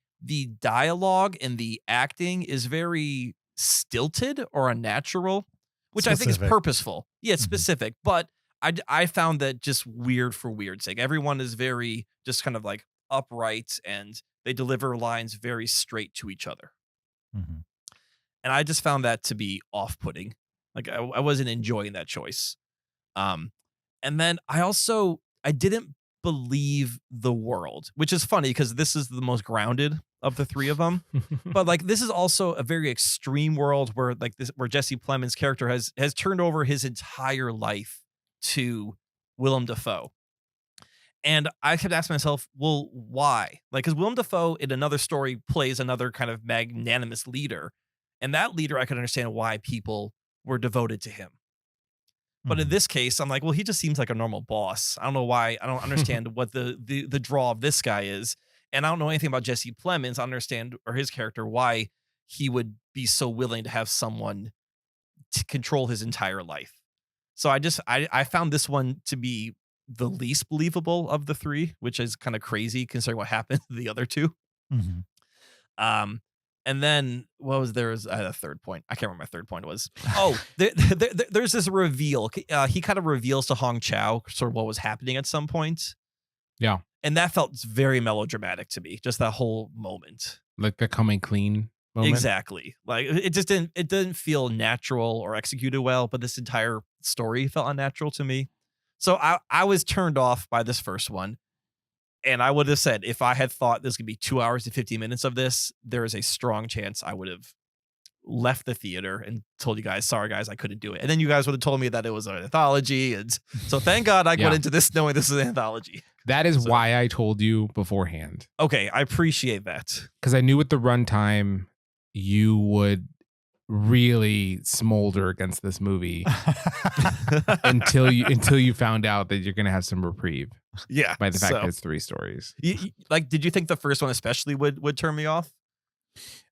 dialogue and the acting is very stilted or unnatural, which I think is Specific. purposeful. Yeah, it's Mhm. specific, but I found that just weird for weird's sake. Everyone is very just kind of like upright and they deliver lines very straight to each other. Mhm. And I just found that to be off-putting. Like I wasn't enjoying that choice. And then I didn't believe the world, which is funny because this is the most grounded of the three of them. But like this is also a very extreme world where Jesse Plemons' character has turned over his entire life to Willem Dafoe. And I kept asking myself, well, why? Like, because Willem Dafoe in another story plays another kind of magnanimous leader. And that leader, I could understand why people were devoted to him. But in Mhm. this case, I'm like, well, he just seems like a normal boss. I don't know why. I don't understand what the draw of this guy is. And I don't know anything about Jesse Plemons. I understand, or his character, why he would be so willing to have someone to control his entire life. So I found this one to be the least believable of the three, which is kind of crazy considering what happened to the other two. Mhm. And then I had a third point. I can't remember what my third point was. Oh, there's this reveal. He kind of reveals to Hong Chow sort of what was happening at some point. Yeah. And that felt very melodramatic to me. Just that whole moment. Like the coming clean moment. Exactly. Like it didn't feel natural or executed well, but this entire story felt unnatural to me. So I was turned off by this first one. And I would have said, if I had thought this could be 2 hours to 50 minutes of this, there is a strong chance I would have left the theater and told you guys, sorry guys, I couldn't do it. And then you guys would have told me that it was an anthology. And so thank God I went into this knowing this is an anthology. That is why I told you beforehand. Okay, I appreciate that. Because I knew with the runtime, you would really smolder against this movie until you found out that you're going to have some reprieve. Yeah. By the fact that it's three stories. Like, did you think the first one especially would turn me off?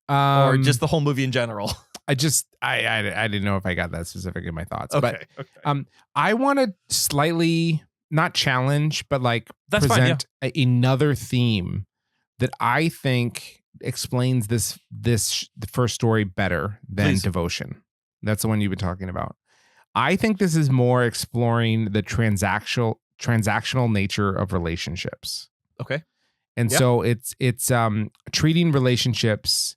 Or Or just the whole movie in general? I didn't know if I got that specific in my thoughts. Okay. But I want to slightly not challenge, but like That's fine, present another theme that I think explains the first story better than Please. Devotion. That's the one you've been talking about. I think this is more exploring the transactional nature of relationships. Okay. And Yep. so it's treating relationships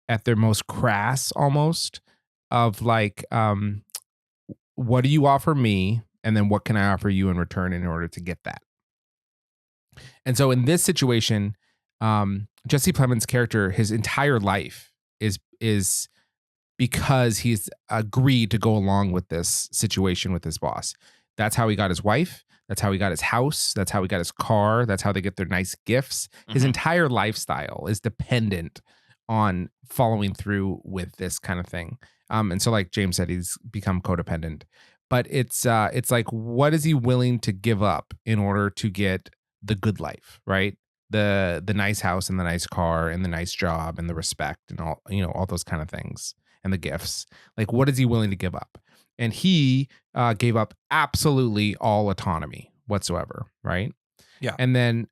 at their most crass, almost, of like, what do you offer me, and then what can I offer you in return in order to get that? And so in this situation, Jesse Plemons' character, his entire life is because he's agreed to go along with this situation with his boss. That's how he got his wife. That's how he got his house. That's how he got his car. That's how they get their nice gifts. His Mhm. entire lifestyle is dependent on following through with this kind of thing. And so, like James said, he's become codependent. But it's like, what is he willing to give up in order to get the good life, right? The nice house and the nice car and the nice job and the respect and all, all those kind of things and the gifts. Like, what is he willing to give up? And he gave up absolutely all autonomy whatsoever, right? Yeah. And then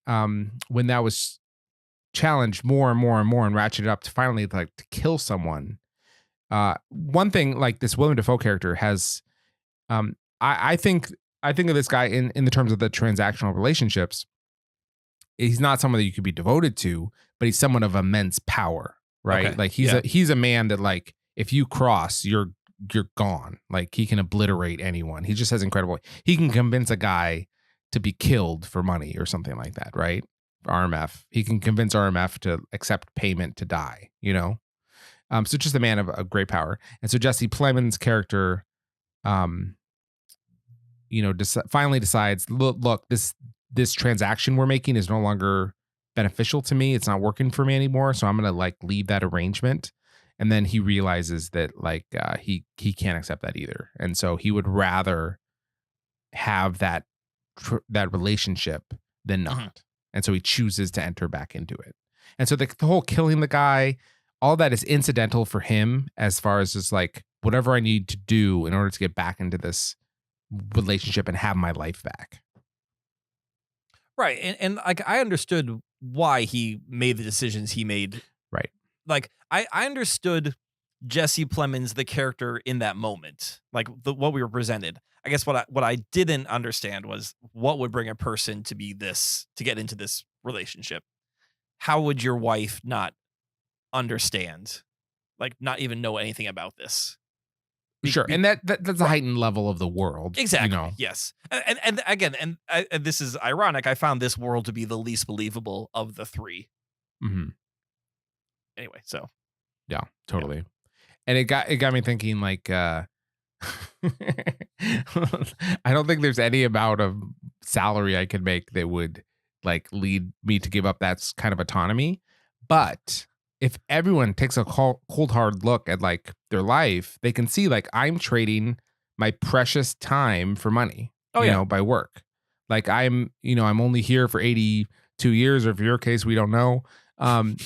when that was challenged more and more and more and ratcheted up to finally like to kill someone, one thing like this Willem Dafoe character has, I think of this guy in the terms of the transactional relationships. He's not someone that you could be devoted to, but he's someone of immense power, right? Okay. Like he's a man that like if you cross, you're gone. Like he can obliterate anyone. He just has incredible. He can convince a guy to be killed for money or something like that, right? RMF. He can convince RMF to accept payment to die. So just a man of a great power. And so Jesse Plemons' character, finally decides, look, this transaction we're making is no longer beneficial to me. It's not working for me anymore. So I'm going to like leave that arrangement. And then he realizes that like he can't accept that either. And so he would rather have that relationship than not. Mhm. And so he chooses to enter back into it. And so the whole killing the guy, all that is incidental for him as far as just like whatever I need to do in order to get back into this relationship and have my life back. Right. And like I understood why he made the decisions he made. Right. Like I understood Jesse Plemons, the character in that moment, like what we were presented. I guess what I didn't understand was what would bring a person to get into this relationship. How would your wife not understand, like not even know anything about this? Sure. And that's a heightened level of the world. Exactly. Yes. And again, and this is ironic. I found this world to be the least believable of the three. Mm-hmm. Anyway, so yeah, totally. Yeah. And it got me thinking like, I don't think there's any amount of salary I could make that would like lead me to give up that kind of autonomy. But if everyone takes a cold hard look at like their life, they can see like I'm trading my precious time for money. By work. Like I'm only here for 82 years, or for your case, we don't know.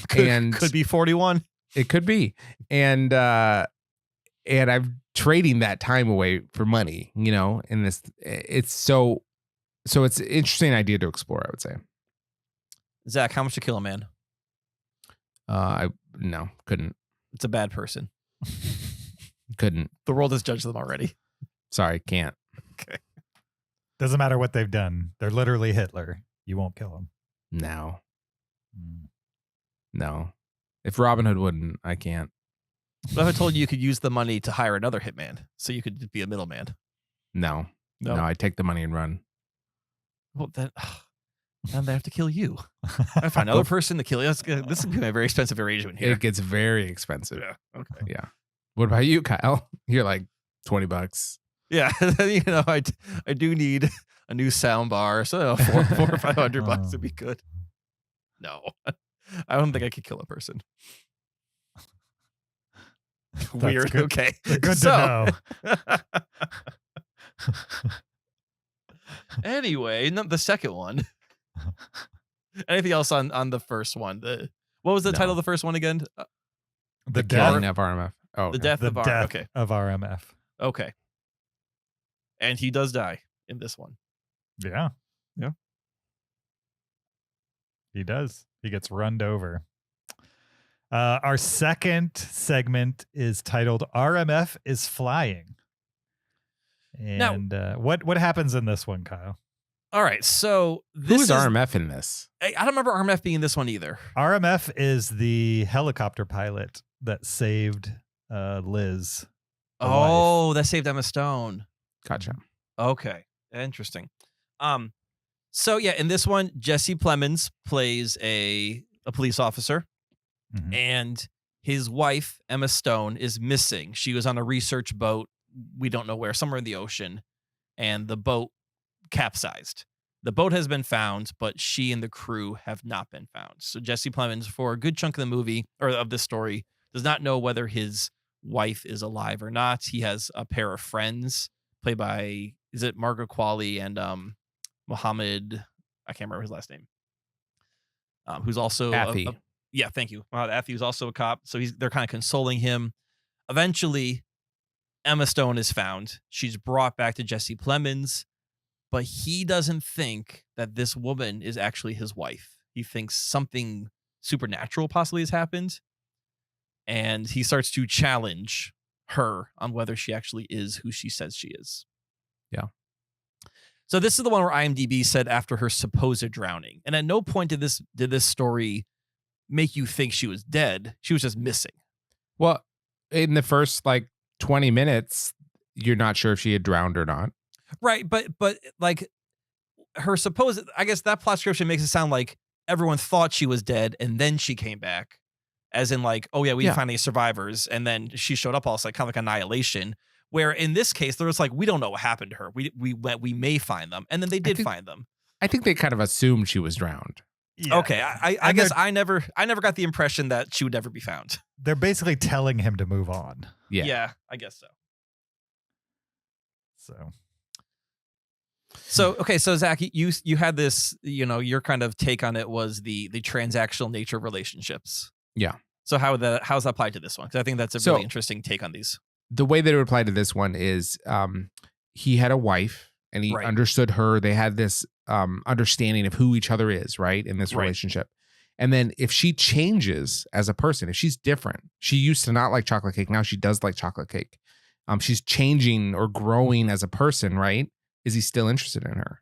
Could be 41. It could be. And I'm trading that time away for money, in this, it's it's an interesting idea to explore, I would say. Zach, how much to kill a man? No, couldn't. It's a bad person. Couldn't. The world has judged them already. Sorry, can't. Okay. Doesn't matter what they've done. They're literally Hitler. You won't kill them. No. No. If Robin Hood wouldn't, I can't. What if I told you could use the money to hire another hitman so you could be a middleman? No, I'd take the money and run. Well, then they have to kill you. I find another person to kill you. This is be a very expensive arrangement here. It gets very expensive. Yeah. Okay. Yeah. What about you, Kyle? You're like $20. Yeah. I do need a new sound bar. So $400 or $500 would be good. No, I don't think I could kill a person. Weird. Good. Okay. Good to know. Anyway, the second one. Anything else on the first one? What was the title of the first one again? The Killing death of RMF. Oh, The death of RMF. Okay. of RMF. Okay. And he does die in this one. Yeah. Yeah. He does. He gets runned over. Our second segment is titled RMF is Flying. And what happens in this one, Kyle? All right, so Who's RMF in this? I don't remember RMF being in this one either. RMF is the helicopter pilot that saved Liz. Oh, that saved Emma Stone. Gotcha. Okay, interesting. So yeah, in this one, Jesse Plemons plays a police officer, and his wife Emma Stone is missing. She was on a research boat. We don't know where, somewhere in the ocean, and the boat capsized. The boat has been found, but she and the crew have not been found. So Jesse Plemons, for a good chunk of the movie or of this story, does not know whether his wife is alive or not. He has a pair of friends played by, is it Margaret Qualley and Mohammed, I can't remember his last name, who's also Affy. Yeah, thank you. Affy, who's also a cop. So they're kind of consoling him. Eventually, Emma Stone is found. She's brought back to Jesse Plemons, but he doesn't think that this woman is actually his wife. He thinks something supernatural possibly has happened, and he starts to challenge her on whether she actually is who she says she is. Yeah. So this is the one where IMDb said after her supposed drowning, and at no point did this story make you think she was dead. She was just missing. Well, in the first 20 minutes, you're not sure if she had drowned or not. Right, but like her supposed, I guess that plot description makes it sound like everyone thought she was dead and then she came back, as in oh yeah, we find any survivors, and then she showed up also kind of like Annihilation, where in this case there was we don't know what happened to her. We may find them, and then they did find them. I think they kind of assumed she was drowned. Yeah. Okay, I guess I never got the impression that she would never be found. They're basically telling him to move on. Yeah, I guess so. So okay, so Zach, you had this, your kind of take on it was the transactional nature of relationships. Yeah. So how's that applied to this one? Because I think that's a really interesting take on these. The way that it would apply to this one is he had a wife and he understood her. They had this understanding of who each other is, right, in this relationship. And then if she changes as a person, if she's different, she used to not like chocolate cake, now she does like chocolate cake. She's changing or growing as a person, right? Is he still interested in her?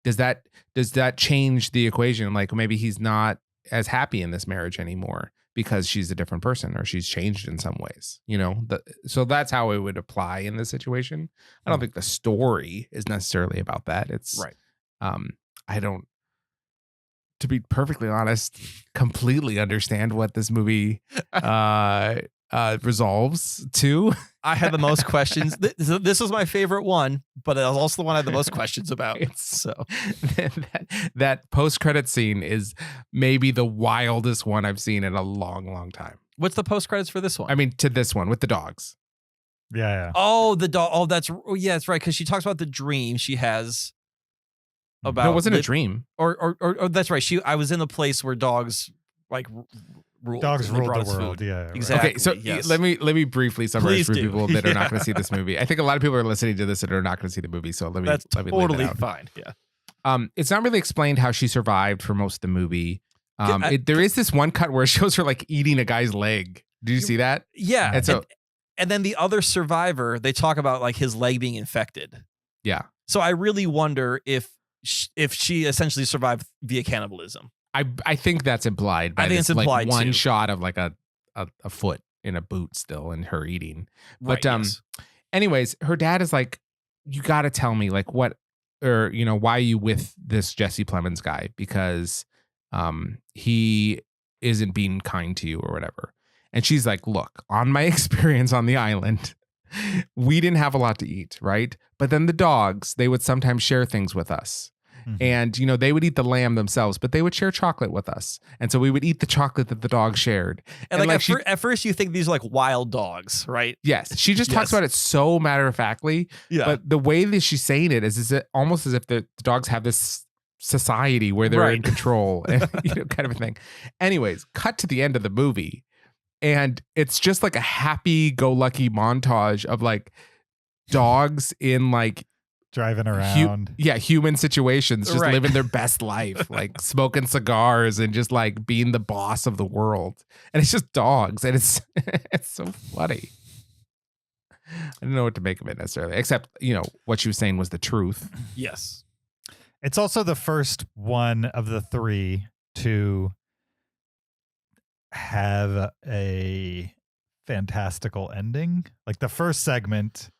Does that change the equation? Maybe he's not as happy in this marriage anymore because she's a different person or she's changed in some ways, so that's how it would apply in this situation. I don't think the story is necessarily about that. It's right. I don't, to be perfectly honest, completely understand what this movie resolves to. I had the most questions. This was my favorite one, but it was also the one I had the most questions about. That post-credit scene is maybe the wildest one I've seen in a long, long time. What's the post-credits for this one? I mean, to this one with the dogs. Yeah. Oh, the dog. Oh, that's right. Because she talks about the dream she has about. No, it wasn't a dream. Or that's right. I was in a place where dogs ruled. Dogs ruled the Food. world. Yeah. Exactly. Okay, so yes. let me briefly summarize for people that are not Yeah. going to see this movie. I think a lot of people are listening to this that are not going to see the movie. So let me That's lay totally that out. fine. Yeah. It's not really explained how she survived for most of the movie. Yeah, there is this one cut where it shows her eating a guy's leg. Did you see that? Yeah. And and then the other survivor, they talk about his leg being infected. Yeah. So I really wonder if she essentially survived via cannibalism. I think that's implied by I think this, it's implied one too. shot of a foot in a boot still and her eating. But Right, yes. anyways, her dad is you got to tell me what, or why are you with this Jesse Plemons guy? Because he isn't being kind to you or whatever. And she's like, look, on my experience on the island, we didn't have a lot to eat, right? But then the dogs, they would sometimes share things with us. And, they would eat the lamb themselves, but they would share chocolate with us. And so we would eat the chocolate that the dog shared. And at first you think these are wild dogs, right? Yes. She just talks about it so matter-of-factly. Yeah. But the way that she's saying it is it almost as if the dogs have this society where they're in control and, kind of a thing. Anyways, cut to the end of the movie. And it's just a happy-go-lucky montage of dogs in driving around. Human situations, just living their best life, smoking cigars and just being the boss of the world. And it's just dogs, and it's so funny. I don't know what to make of it necessarily, except what she was saying was the truth. Yes. It's also the first one of the three to have a fantastical ending. Like the first segment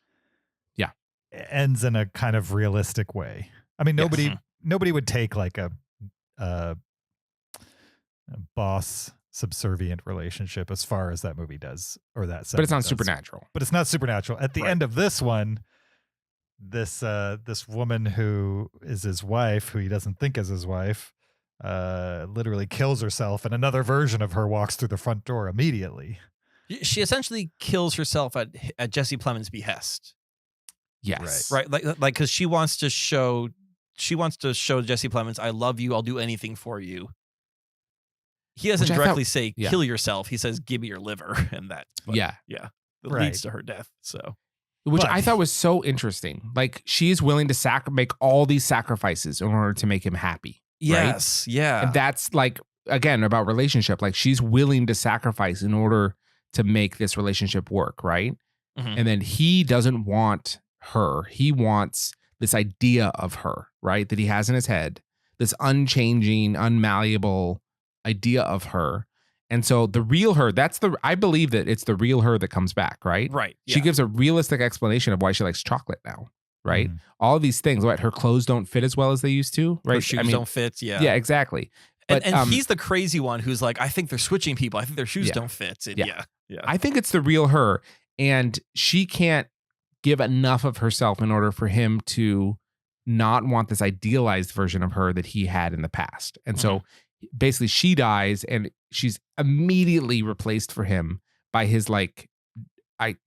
ends in a kind of realistic way. I mean, nobody would take like a boss subservient relationship as far as that movie does, or that But it's not does. supernatural. But it's not supernatural. At the end of this one, this woman who is his wife, who he doesn't think is his wife, literally kills herself, and another version of her walks through the front door immediately. She essentially kills herself at Jesse Plemons' behest. Yes. Right. Like because she wants to show Jesse Plemons, I love you. I'll do anything for you. He doesn't directly say kill yourself. He says give me your liver, and that. It leads to her death. So. Which I thought was so interesting. Like she is willing to make all these sacrifices in order to make him happy. Yes. Right? Yeah. And that's like, again, about relationship. Like she's willing to sacrifice in order to make this relationship work. Right. Mm-hmm. And then he doesn't want her. He wants this idea of her, right? That he has in his head, this unchanging, unmalleable idea of her. And so the real her, I believe that it's the real her that comes back, right? Right. Yeah. She gives a realistic explanation of why she likes chocolate now, right? Mm. All of these things, her clothes don't fit as well as they used to, right? Her shoes don't fit. Yeah. Yeah, exactly. But, and he's the crazy one who's like, I think they're switching people. I think their shoes don't fit. And yeah. I think it's the real her. And she can't give enough of herself in order for him to not want this idealized version of her that he had in the past. And so basically she dies and she's immediately replaced for him by his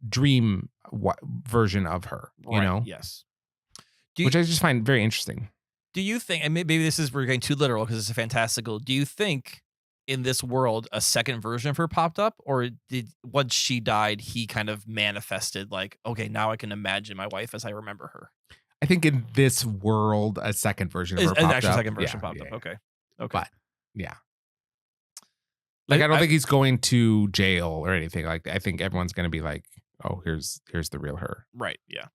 dream version of her, you know? Yes. Which I just find very interesting. Do you think, and maybe we're getting too literal because it's a fantastical, do you think in this world a second version of her popped up, or did once she died he kind of manifested like, okay, now I can imagine my wife as I remember her? I think in this world a second version of her popped up. An actual second version popped up. Okay. But yeah. Like I don't think he's going to jail or anything like that. I think everyone's going to be like, oh, here's the real her. Right. Yeah.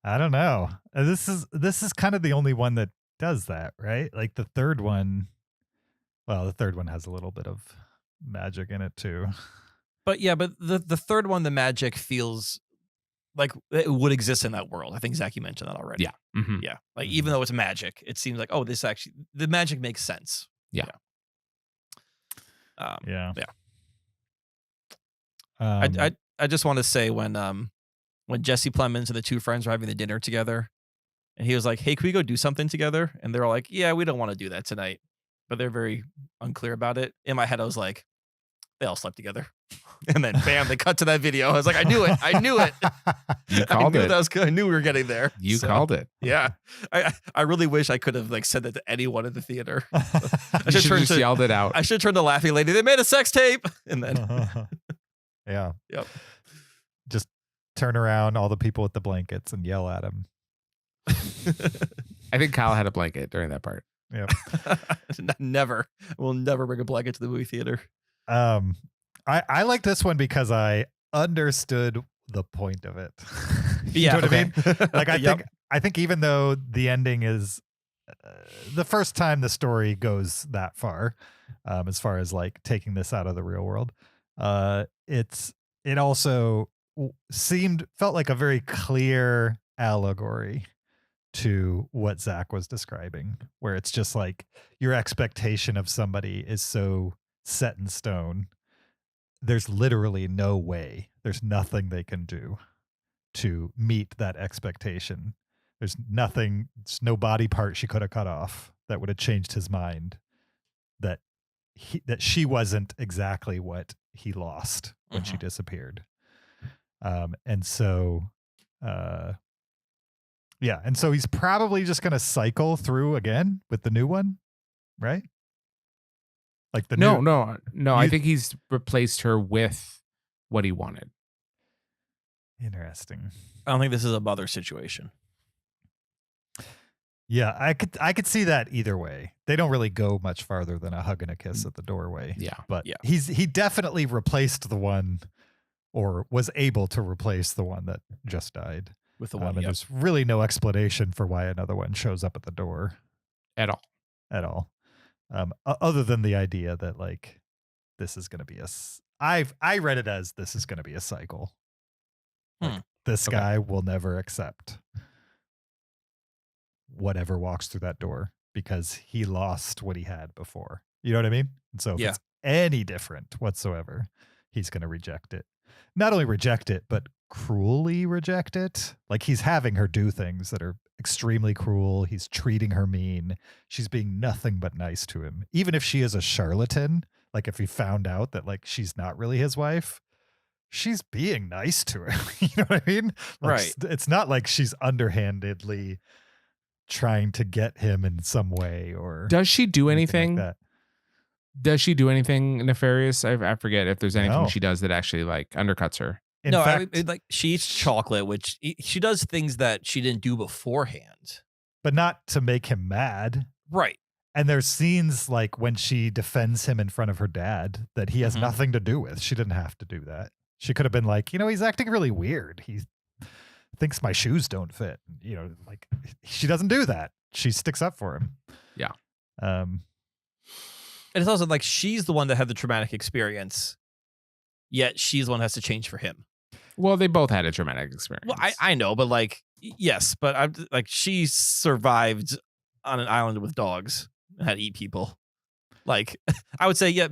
I don't know. This is kind of the only one that does that, right? Like the third one has a little bit of magic in it too. But the third one, the magic feels like it would exist in that world. I think Zach, you mentioned that already. Yeah. Mm-hmm. Yeah. Like even though it's magic, it seems like, oh, the magic makes sense. Yeah. I just want to say when Jesse Plemons and the two friends were having the dinner together, and he was like, hey, can we go do something together? And they're all like, yeah, we don't want to do that tonight. But they're very unclear about it. In my head, I was like, they all slept together. And then bam, they cut to that video. I was like, I knew it. You called it. I knew we were getting there. You called it. Yeah. I really wish I could have said that to anyone in the theater. I should have just yelled it out. I should turn to Laughing Lady. They made a sex tape. And then yeah. Yep. Just turn around all the people with the blankets and yell at them. I think Kyle had a blanket during that part. Yep. Never. We'll never bring a blanket to the movie theater. I like this one because I understood the point of it. You know what I mean? Like I think even though the ending is the first time the story goes that far, as far as like taking this out of the real world, it also felt like a very clear allegory to what Zach was describing, where it's just like your expectation of somebody is so set in stone. There's literally no way. There's nothing they can do to meet that expectation. There's no body part she could have cut off that would have changed his mind that she wasn't exactly what he lost when she disappeared. And so he's probably just going to cycle through again with the new one, right? Like the No. I think he's replaced her with what he wanted. Interesting. I don't think this is a mother situation. Yeah, I could see that either way. They don't really go much farther than a hug and a kiss at the doorway. Yeah. But he definitely replaced the one, or was able to replace the one that just died. with the one. And Yep. there's really no explanation for why another one shows up at the door At all. at all. Other than the idea that like this is going to be I read it as this is going to be a cycle. Like, this Okay. guy will never accept whatever walks through that door because he lost what he had before. You know what I mean? And so if Yeah. it's any different whatsoever, he's going to reject it. Not only reject it, but cruelly reject it. Like he's having her do things that are extremely cruel. He's treating her mean. She's being nothing but nice to him. Even if she is a charlatan, like if he found out that like she's not really his wife, she's being nice to him. You know what I mean? Like, Right. It's not like she's underhandedly trying to get him in some way or Does she do anything? like that. Does she do anything nefarious? I forget if there's anything No. she does that actually like undercuts her. In no, fact, like she eats chocolate, which she does things that she didn't do beforehand. but not to make him mad. Right. And there's scenes like when she defends him in front of her dad that he has Mhm. nothing to do with. She didn't have to do that. She could have been like, he's acting really weird. He thinks my shoes don't fit. Like she doesn't do that. She sticks up for him. Yeah. And it's also like she's the one that had the traumatic experience, yet she's the one that has to change for him. Well, they both had a traumatic experience. Well, I know, but like, yes, but I'm like, she survived on an island with dogs and had to eat people. Like, I would say, yeah,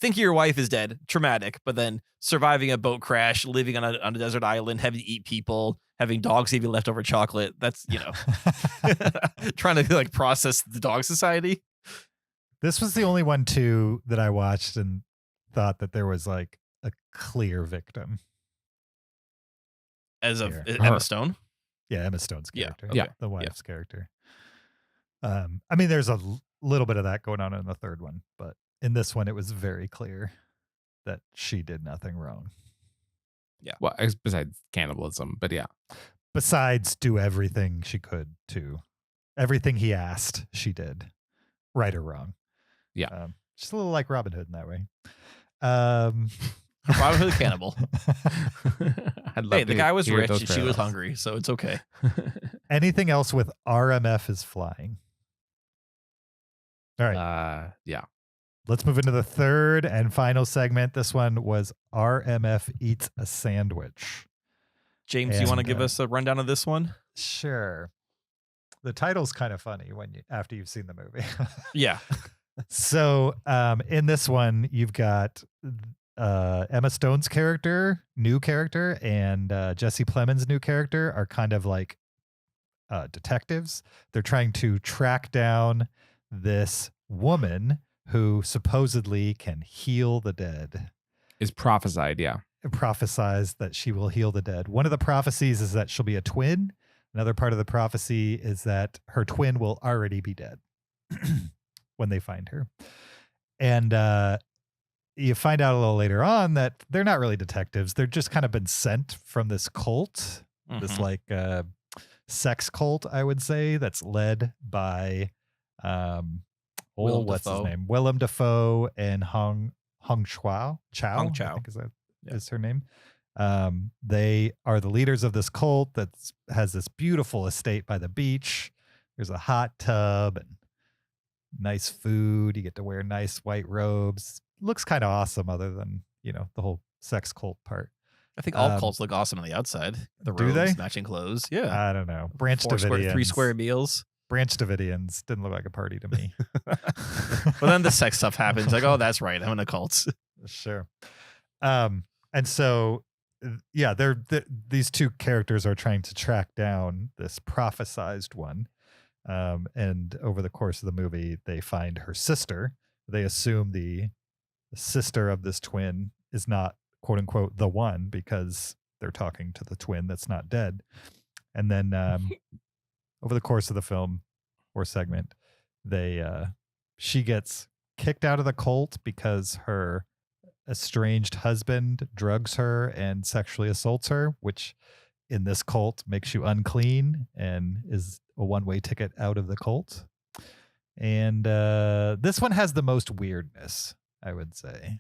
thinking your wife is dead, traumatic, but then surviving a boat crash, living on a desert island, having to eat people, having dogs give you leftover chocolate. That's, trying to like process the dog society. This was the only one too that I watched and thought that there was like a clear victim. As of Here. Emma Stone. Yeah, Emma Stone's Yeah, character. okay, The wife's character. I mean, there's a little bit of that going on in the third one, but in this one, it was very clear that she did nothing wrong. Yeah. Well, besides cannibalism, but yeah. Besides, do everything she could to everything he asked, she did, right or wrong. Yeah. Just a little like Robin Hood in that way. Probably the cannibal. I'd love Hey, the to guy was hear rich those and she was parallels. hungry, so it's okay. Anything else with RMF is flying? All right. Yeah. Let's move into the third and final segment. This one was RMF eats a sandwich. James, you want to And, give us a rundown of this one? Sure. The title's kind of funny after you've seen the movie. Yeah. So in this one, you've got Emma Stone's new character, and Jesse Plemons' new character are kind of like detectives. They're trying to track down this woman who supposedly can heal the dead. Is prophesied, yeah. It prophesies that she will heal the dead. One of the prophecies is that she'll be a twin. Another part of the prophecy is that her twin will already be dead when they find her. And you find out a little later on that they're not really detectives. They're just kind of been sent from this cult, this like sex cult, I would say, that's led by what's his name? Willem Dafoe and Hong Chow. Hong I Chow. think is her name. They are the leaders of this cult that has this beautiful estate by the beach. There's a hot tub and nice food. You get to wear nice white robes. Looks kind of awesome, other than the whole sex cult part. I think all cults look awesome on the outside. The do robes, they? matching clothes. Yeah. I don't know. Branch 3 square meals. Branch Davidians didn't look like a party to me. But then the sex stuff happens. Like, oh, that's right. I'm in a cult. Sure. And so, yeah, these two characters are trying to track down this prophesized one. And over the course of the movie, they find her sister. They assume the sister of this twin is not, quote unquote, the one, because they're talking to the twin that's not dead. And then over the course of the film or segment, she gets kicked out of the cult because her estranged husband drugs her and sexually assaults her, which in this cult makes you unclean and is a one-way ticket out of the cult. And this one has the most weirdness, I would say.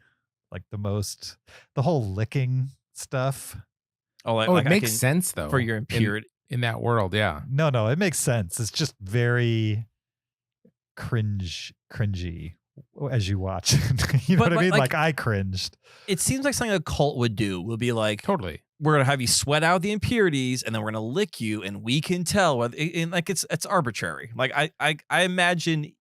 Like the whole licking stuff. Oh, It makes sense though. For your impurity. in that world. Yeah. No, it makes sense. It's just very cringy as you watch it. You know But, what I mean? like- Like I cringed. It seems like something a cult would do. Would be like, Totally. we're gonna have you sweat out the impurities, and then we're gonna lick you, and we can tell whether. And like it's arbitrary. Like I imagine,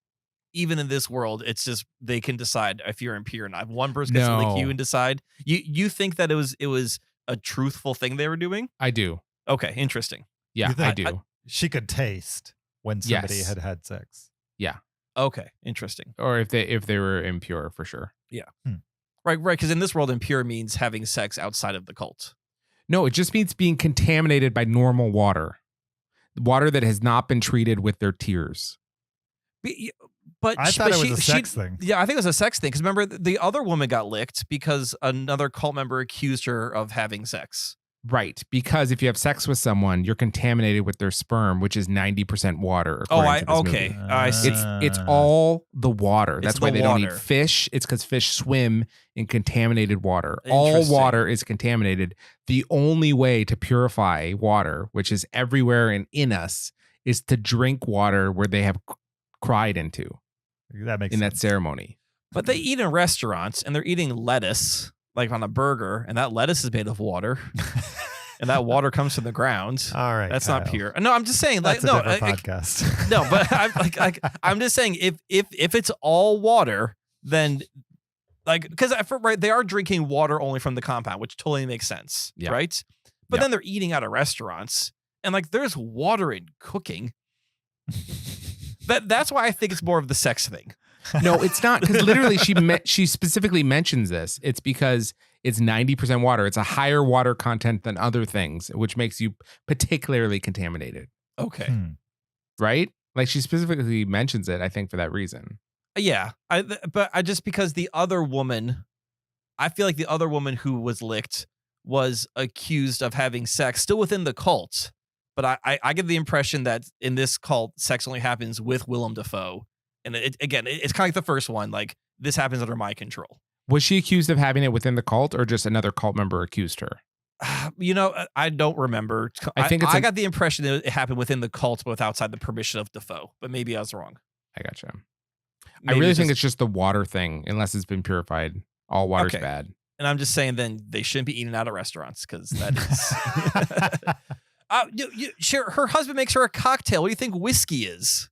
even in this world, it's just they can decide if you're impure or not. One person gets to lick you No. and decide. You think that it was a truthful thing they were doing? I do. Okay, interesting. Yeah, You think- I do. She could taste when somebody Yes. had sex. Okay, interesting. Or if they were impure, for sure. Right. Because in this world, impure means having sex outside of the cult. No, it just means being contaminated by normal water that has not been treated with their tears. But I thought it was a sex thing. Yeah, I think it was a sex thing. Because remember, the other woman got licked because another cult member accused her of having sex. Right, because if you have sex with someone, you're contaminated with their sperm, which is 90% water. according to this movie. I see. It's all the water. It's That's why the they don't eat water. fish. It's because fish swim in contaminated water. All Interesting. water is contaminated. The only way to purify water, which is everywhere and in us, is to drink water where they have cried into That makes in sense. that ceremony. But they eat in restaurants, and they're eating lettuce, like on a burger, and that lettuce is made of water, and that water comes from the ground. All right. That's Kyle. not pure. No, I'm just saying. Like, That's a no, different podcast. no, but I'm just saying if it's all water, then like because right they are drinking water only from the compound, which totally makes sense, Yeah. right? But Yeah. then they're eating out of restaurants, and like there's water in cooking. That's why I think it's more of the sex thing. No, it's not, because literally she specifically mentions this. It's because it's 90% water. It's a higher water content than other things, which makes you particularly contaminated, Okay. Hmm. right? Like she specifically mentions it, I think, for that reason. Yeah, but I just because the other woman, I feel like the other woman who was licked was accused of having sex still within the cult. But I get the impression that in this cult, sex only happens with Willem Dafoe. And it's kind of like the first one. Like, this happens under my control. Was she accused of having it within the cult, or just another cult member accused her? You know, I don't remember. I think I got the impression that it happened within the cult, but outside the permission of Dafoe. But maybe I was wrong. I gotcha. I Maybe really think it's just the water thing, unless it's been purified. All water's Okay. bad. And I'm just saying then they shouldn't be eating out of restaurants because that is. Sure, her husband makes her a cocktail. What do you think whiskey is?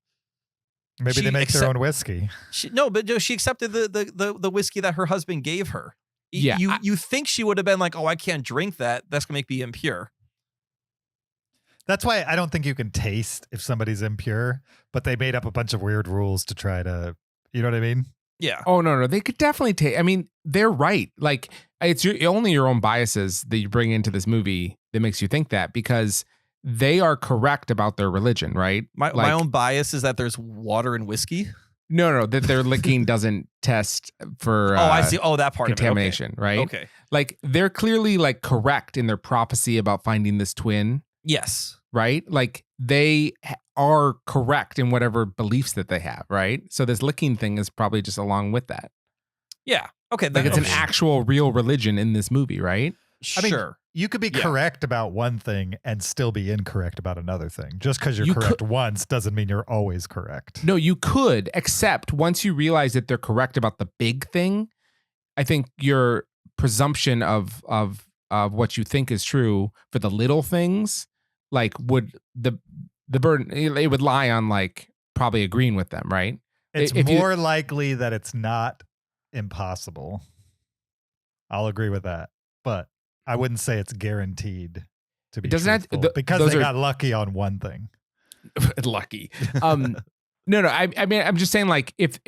Maybe She they make their own whiskey. She accepted the whiskey that her husband gave her. Yeah, You think she would have been like, oh, I can't drink that. That's gonna make me impure. That's why I don't think you can taste if somebody's impure, but they made up a bunch of weird rules to try to, you know what I mean? Yeah. Oh, no. They could definitely take, I mean, they're right. Like, it's only your own biases that you bring into this movie that makes you think that, because they are correct about their religion, right? My Like- own bias is that there's water in whiskey. No, that their licking doesn't test for I see. Oh, that part contamination, right? of it. Okay. Like, they're clearly like correct in their prophecy about finding this twin, Yes. right? Like, they are correct in whatever beliefs that they have, right? So this licking thing is probably just along with that. Yeah. Okay. Like, it's an okay. actual real religion in this movie, right? I mean, Sure. You could be Yeah. correct about one thing and still be incorrect about another thing. Just because you're You correct once doesn't mean you're always correct. No, you could, except once you realize that they're correct about the big thing, I think your presumption of what you think is true for the little things, like, would the burden, it would lie on like probably agreeing with them, right? It's If you- more likely that it's not impossible. I'll agree with that. But I wouldn't say it's guaranteed to be Doesn't that- truthful because those they are- got lucky on one thing. Lucky. No. I mean, I'm just saying, like, if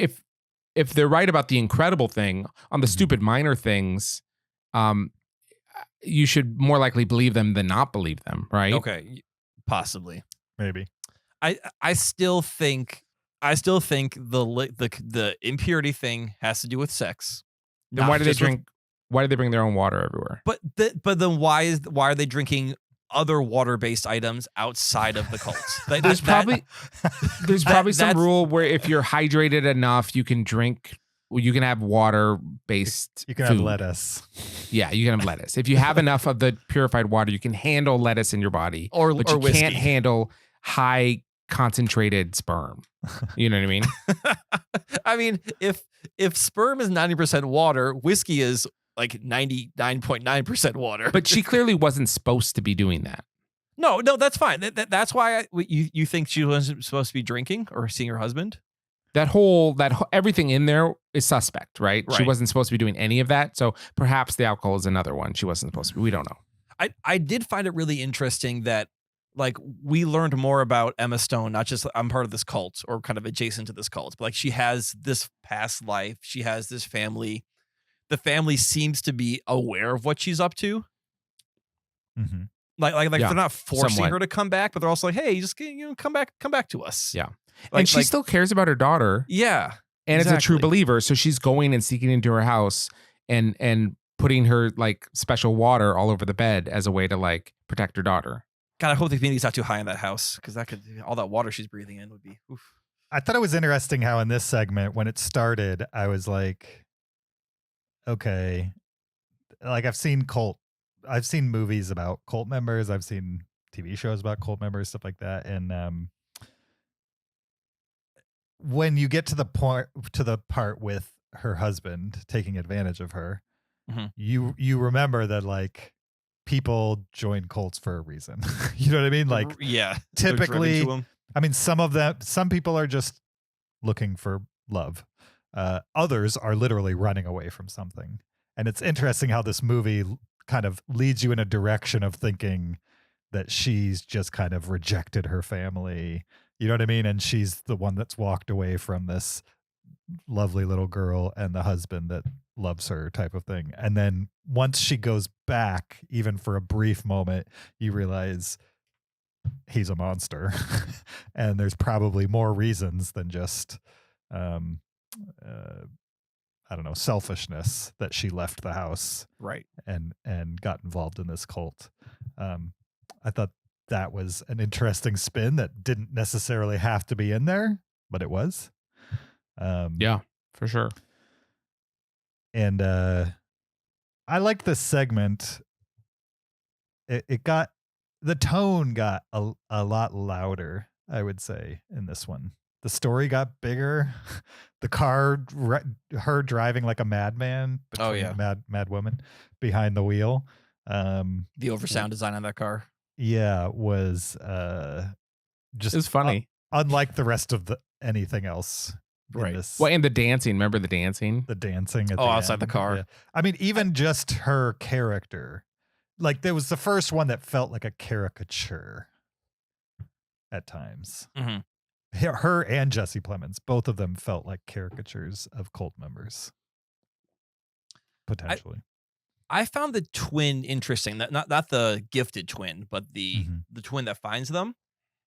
they're right about the incredible thing, on the stupid minor things, you should more likely believe them than not believe them, right? Okay. Possibly. Maybe. I still think the impurity thing has to do with sex. Then not why do they just with- drink? Why do they bring their own water everywhere? But then why are they drinking other water-based items outside of the cult? There's probably some that's- rule where if you're hydrated enough, you can drink. You can have water-based. You can food. have lettuce. Yeah, you can have lettuce. If you have enough of the purified water, you can handle lettuce in your body, but you whiskey. can't handle high concentrated sperm. You know what I mean? I mean, if sperm is 90% water, whiskey is like 99.9% water. But she clearly wasn't supposed to be doing that. No, that's fine. That's why you think she wasn't supposed to be drinking or seeing her husband? That whole everything in there is suspect, right? She Right. wasn't supposed to be doing any of that. So perhaps the alcohol is another one she wasn't supposed to be. We don't know. I did find it really interesting that like we learned more about Emma Stone, not just I'm part of this cult or kind of adjacent to this cult, but like she has this past life. She has this family. The family seems to be aware of what she's up to. Mm-hmm. Like Yeah, they're not forcing somewhat. her to come back, but they're also like, hey, just come back to us. Yeah. Like, and she still cares about her daughter. Yeah. And is a true exactly. believer. So she's going and seeking into her house and putting her like special water all over the bed as a way to like protect her daughter. God, I hope the humidity's not too high in that house because all that water she's breathing in would be. Oof. I thought it was interesting how in this segment, when it started, I was like, okay, like I've seen movies about cult members. I've seen TV shows about cult members, stuff like that. And when you get to the part with her husband taking advantage of her, Mhm. you remember that like people join cults for a reason. You know what I mean? Like yeah, typically, I mean, some people are just looking for love. Others are literally running away from something. And it's interesting how this movie kind of leads you in a direction of thinking that she's just kind of rejected her family. You know what I mean? And she's the one that's walked away from this lovely little girl and the husband that loves her type of thing. And then once she goes back, even for a brief moment, you realize he's a monster. And there's probably more reasons than just I don't know, selfishness that she left the house right and got involved in this cult. I thought that was an interesting spin that didn't necessarily have to be in there, but it was. Yeah, for sure. And I like this segment. The tone got a lot louder, I would say, in this one. The story got bigger. The car, her driving like a madman. Oh, yeah. Mad woman behind the wheel. the oversound design on that car. Yeah, was just It was funny. Unlike the rest of anything else. Right. Well, and the dancing. Remember the dancing? The dancing. At outside end. the car. Yeah. I mean, even just her character. Like, there was the first one that felt like a caricature at times. Mm-hmm. Her and Jesse Plemons, both of them felt like caricatures of cult members. Potentially. I found the twin interesting. Not the gifted twin, but the twin that finds them.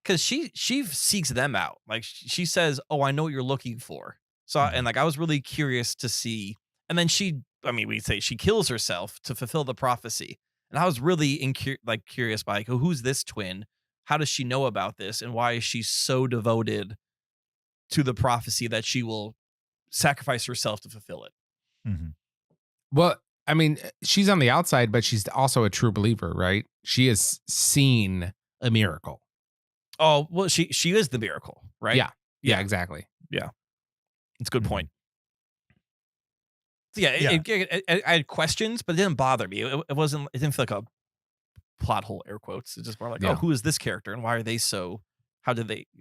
Because she seeks them out. Like she says, "Oh, I know what you're looking for." So and like I was really curious to see. And then we say she kills herself to fulfill the prophecy. And I was really curious by like, who's this twin? How does she know about this? And why is she so devoted to the prophecy that she will sacrifice herself to fulfill it? Mm-hmm. Well, I mean, she's on the outside, but she's also a true believer, right? She has seen a miracle. Oh, well, she is the miracle, right? Yeah, exactly. Yeah. It's a good point. So I had questions, but it didn't bother me. It didn't feel like a plot hole, air quotes. It's just more like, oh, who is this character and why are they so,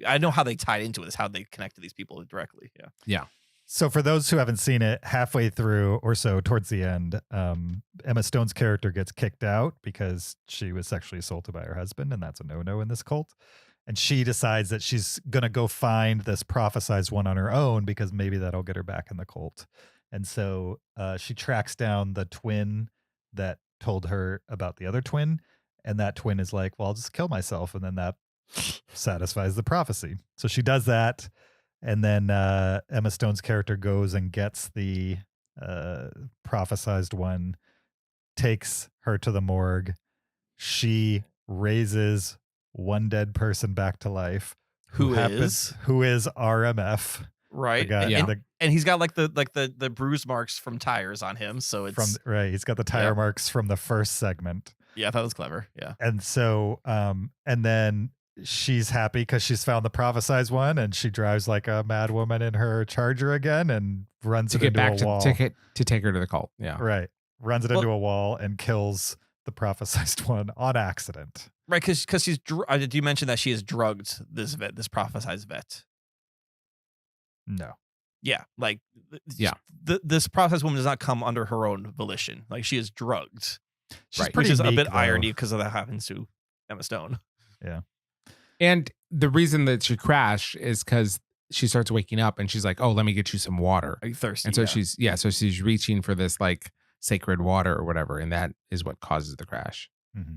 I know how they tied into it, is how they connect to these people directly. Yeah. Yeah. So for those who haven't seen it, halfway through or so towards the end, Emma Stone's character gets kicked out because she was sexually assaulted by her husband, and that's a no-no in this cult. And she decides that she's going to go find this prophesized one on her own because maybe that'll get her back in the cult. And so she tracks down the twin that told her about the other twin. And that twin is like, well, I'll just kill myself. And then that satisfies the prophecy. So she does that. And then Emma Stone's character goes and gets the prophesized one, takes her to the morgue. She raises one dead person back to life. Who is RMF. Right. guy, Yeah. And he's got like the bruise marks from tires on him. So it's He's got the tire marks from the first segment. Yeah, I thought it was clever. Yeah. And so, and then she's happy because she's found the prophesized one, and she drives like a mad woman in her Charger again and runs To it get into back a to wall. to take her to the cult. Yeah. Right. Runs it into a wall and kills the prophesized one on accident. Right, because she's. Did you mention that she has drugged this prophesized vet? No. Yeah, like Yeah. This prophesized woman does not come under her own volition. Like she is drugged. She's Right. pretty Which is a meek, bit though. irony because of that happens to Emma Stone. Yeah. And the reason that she crashed is because she starts waking up and she's like, "Oh, let me get you some water." Are you thirsty? And so she's reaching for this like sacred water or whatever, and that is what causes the crash. Mm-hmm.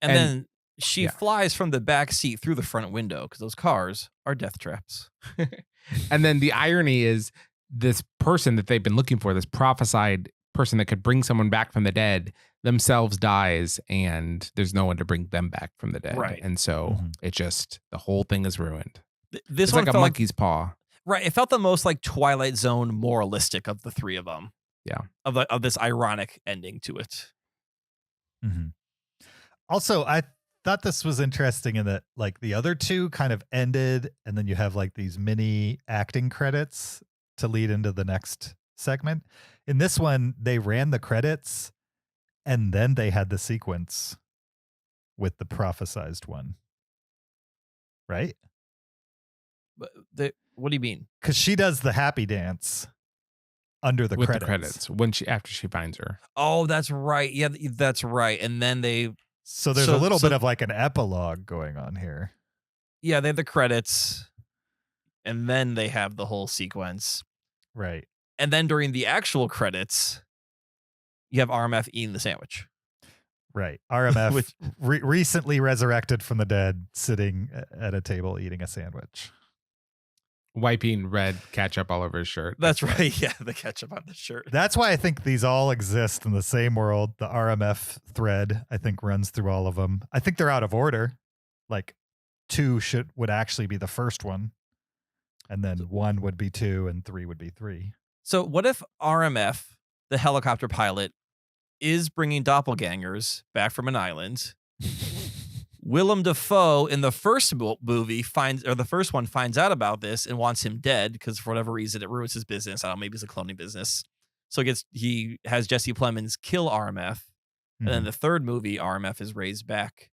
And then she yeah. flies from the back seat through the front window because those cars are death traps. And then the irony is this person that they've been looking for, this prophesied person that could bring someone back from the dead, themselves dies, and there's no one to bring them back from the dead. Right. And so it just, the whole thing is ruined. This It's one like a felt monkey's paw. right. It felt the most like Twilight Zone moralistic of the three of them. Yeah. Of this ironic ending to it. Mm-hmm. Also, I thought this was interesting in that like the other two kind of ended, and then you have like these mini acting credits to lead into the next segment. In this one, they ran the credits and then they had the sequence with the prophesized one. Right? But what do you mean? Because she does the happy dance under the with credits. the credits when after she finds her. Oh, that's right. Yeah, that's right. And then So there's a little bit of like an epilogue going on here. Yeah, they have the credits, and then they have the whole sequence. Right. And then during the actual credits, you have RMF eating the sandwich. Right. RMF Which- recently resurrected from the dead, sitting at a table eating a sandwich. Wiping red ketchup all over his shirt. That's right. Yeah, the ketchup on the shirt. That's why I think these all exist in the same world. The RMF thread, I think, runs through all of them. I think they're out of order. Like 2 would actually be the first one, and then 1 would be 2, and 3 would be 3. So what if RMF, the helicopter pilot, is bringing doppelgangers back from an island? Willem Dafoe in the first movie finds out about this and wants him dead because for whatever reason it ruins his business. I don't know, maybe it's a cloning business. So he has Jesse Plemons kill RMF, and then the third movie RMF is raised back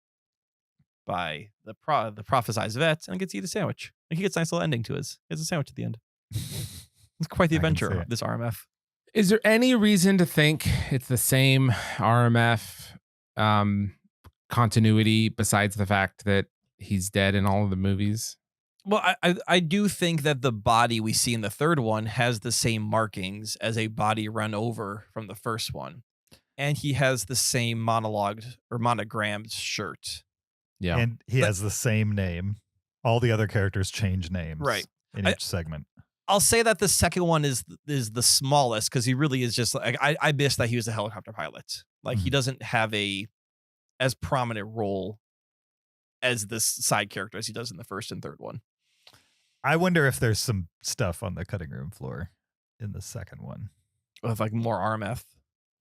by the prophesized vet and gets to eat a sandwich. Like he gets a nice little ending to his. He has a sandwich at the end. It's quite the I can adventure, see it. this RMF. Is there any reason to think it's the same RMF continuity besides the fact that he's dead in all of the movies? Well, I do think that the body we see in the third one has the same markings as a body run over from the first one. And he has the same monogrammed shirt. Yeah. And he has the same name. All the other characters change names Right. in each segment. I'll say that the second one is the smallest because he really is just like I missed that he was a helicopter pilot. Like he doesn't have a as prominent role as this side character as he does in the first and third one. I wonder if there's some stuff on the cutting room floor in the second one. With like more RMF.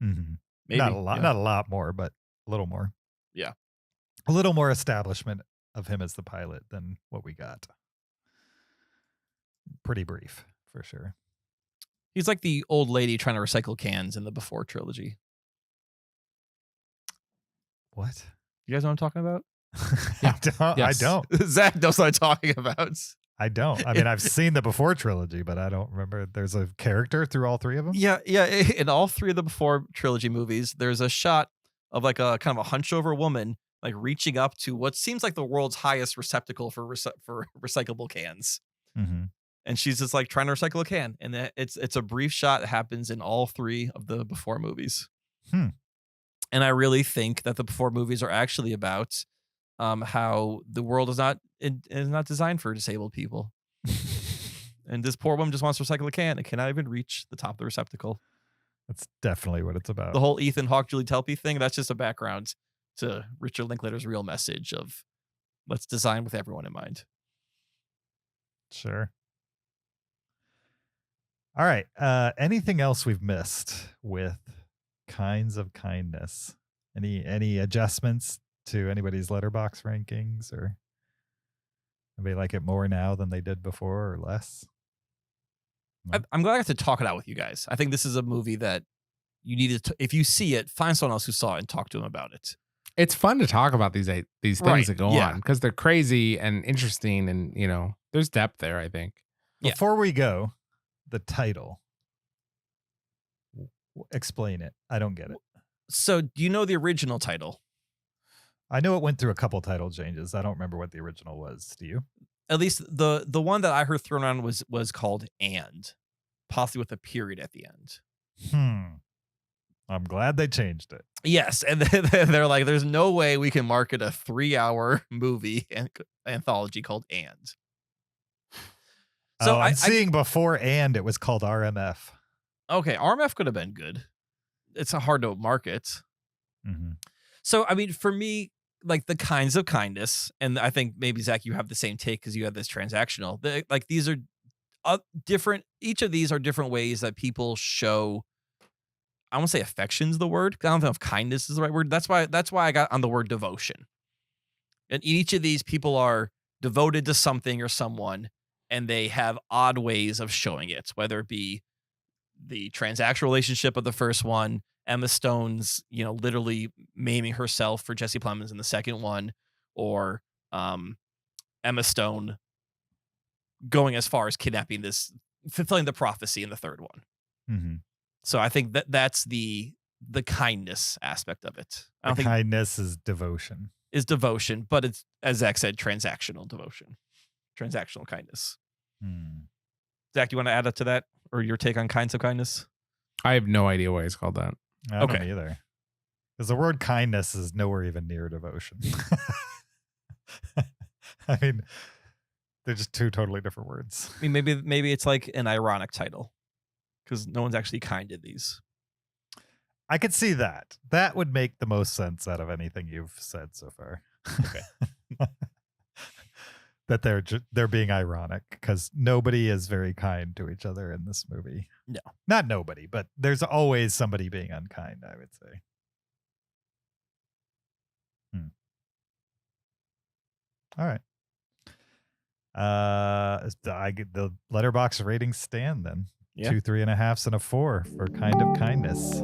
Mm-hmm. Maybe. Not a lot, Yeah. not a lot more, but a little more. Yeah. A little more establishment of him as the pilot than what we got. Pretty brief, for sure. He's like the old lady trying to recycle cans in the Before trilogy. What? You guys know what I'm talking about? Yeah. Yes. I don't. Zach knows what I'm talking about. I don't. I mean, I've seen the Before trilogy, but I don't remember. There's a character through all 3 of them? Yeah. In all 3 of the Before trilogy movies, there's a shot of like a kind of a hunch over woman, like reaching up to what seems like the world's highest receptacle for recyclable cans. Mm-hmm. And she's just like trying to recycle a can. And it's a brief shot that happens in all 3 of the Before movies. And I really think that the Before movies are actually about how the world is not designed for disabled people. And this poor woman just wants to recycle a can and cannot even reach the top of the receptacle. That's definitely what it's about. The whole Ethan Hawke, Julie Telpy thing, that's just a background to Richard Linklater's real message of let's design with everyone in mind. Sure. All right. Anything else we've missed with kinds of kindness? Any adjustments to anybody's letterbox rankings, or anybody like it more now than they did before, or less? No? I'm glad I got to talk it out with you guys. I think this is a movie that you need to, if you see it, find someone else who saw it and talk to them about it. It's fun to talk about these things Right, that go yeah. on because they're crazy and interesting, and there's depth there, I think. Yeah. Before we go, the title. Explain it. I don't get it. So, do you know the original title? I know it went through a couple title changes. I don't remember what the original was. Do you? At least the one that I heard thrown around was called "And," possibly with a period at the end. I'm glad they changed it. Yes, and they're like, "There's no way we can market a 3-hour movie anthology called And." So I'm seeing before "And" it was called RMF. Okay, RMF could have been good. It's hard to market. Mm-hmm. So, I mean, for me, like the kinds of kindness, and I think maybe Zach, you have the same take because you have this transactional. These are different. Each of these are different ways that people show. I won't say affection's the word. I don't know if kindness is the right word. That's why I got on the word devotion. And each of these people are devoted to something or someone, and they have odd ways of showing it, whether it be the transactional relationship of the first one, Emma Stone's, literally maiming herself for Jesse Plemons in the second one, or Emma Stone going as far as kidnapping fulfilling the prophecy in the third one. Mm-hmm. So I think that's the kindness aspect of it. I don't think kindness is devotion. But it's, as Zach said, transactional devotion, transactional kindness. Zach, you want to add up to that, or your take on kinds of kindness? I have no idea why it's called that. I don't either. Because the word kindness is nowhere even near devotion. I mean, they're just two totally different words. I mean, maybe it's like an ironic title because no one's actually kind to these. I could see that. That would make the most sense out of anything you've said so far. Okay. That they're being ironic because nobody is very kind to each other in this movie. No. Not nobody, but there's always somebody being unkind, I would say. All right. I get the letterbox ratings stand then. Yeah. 2 3.5s and a 4 for kind of kindness.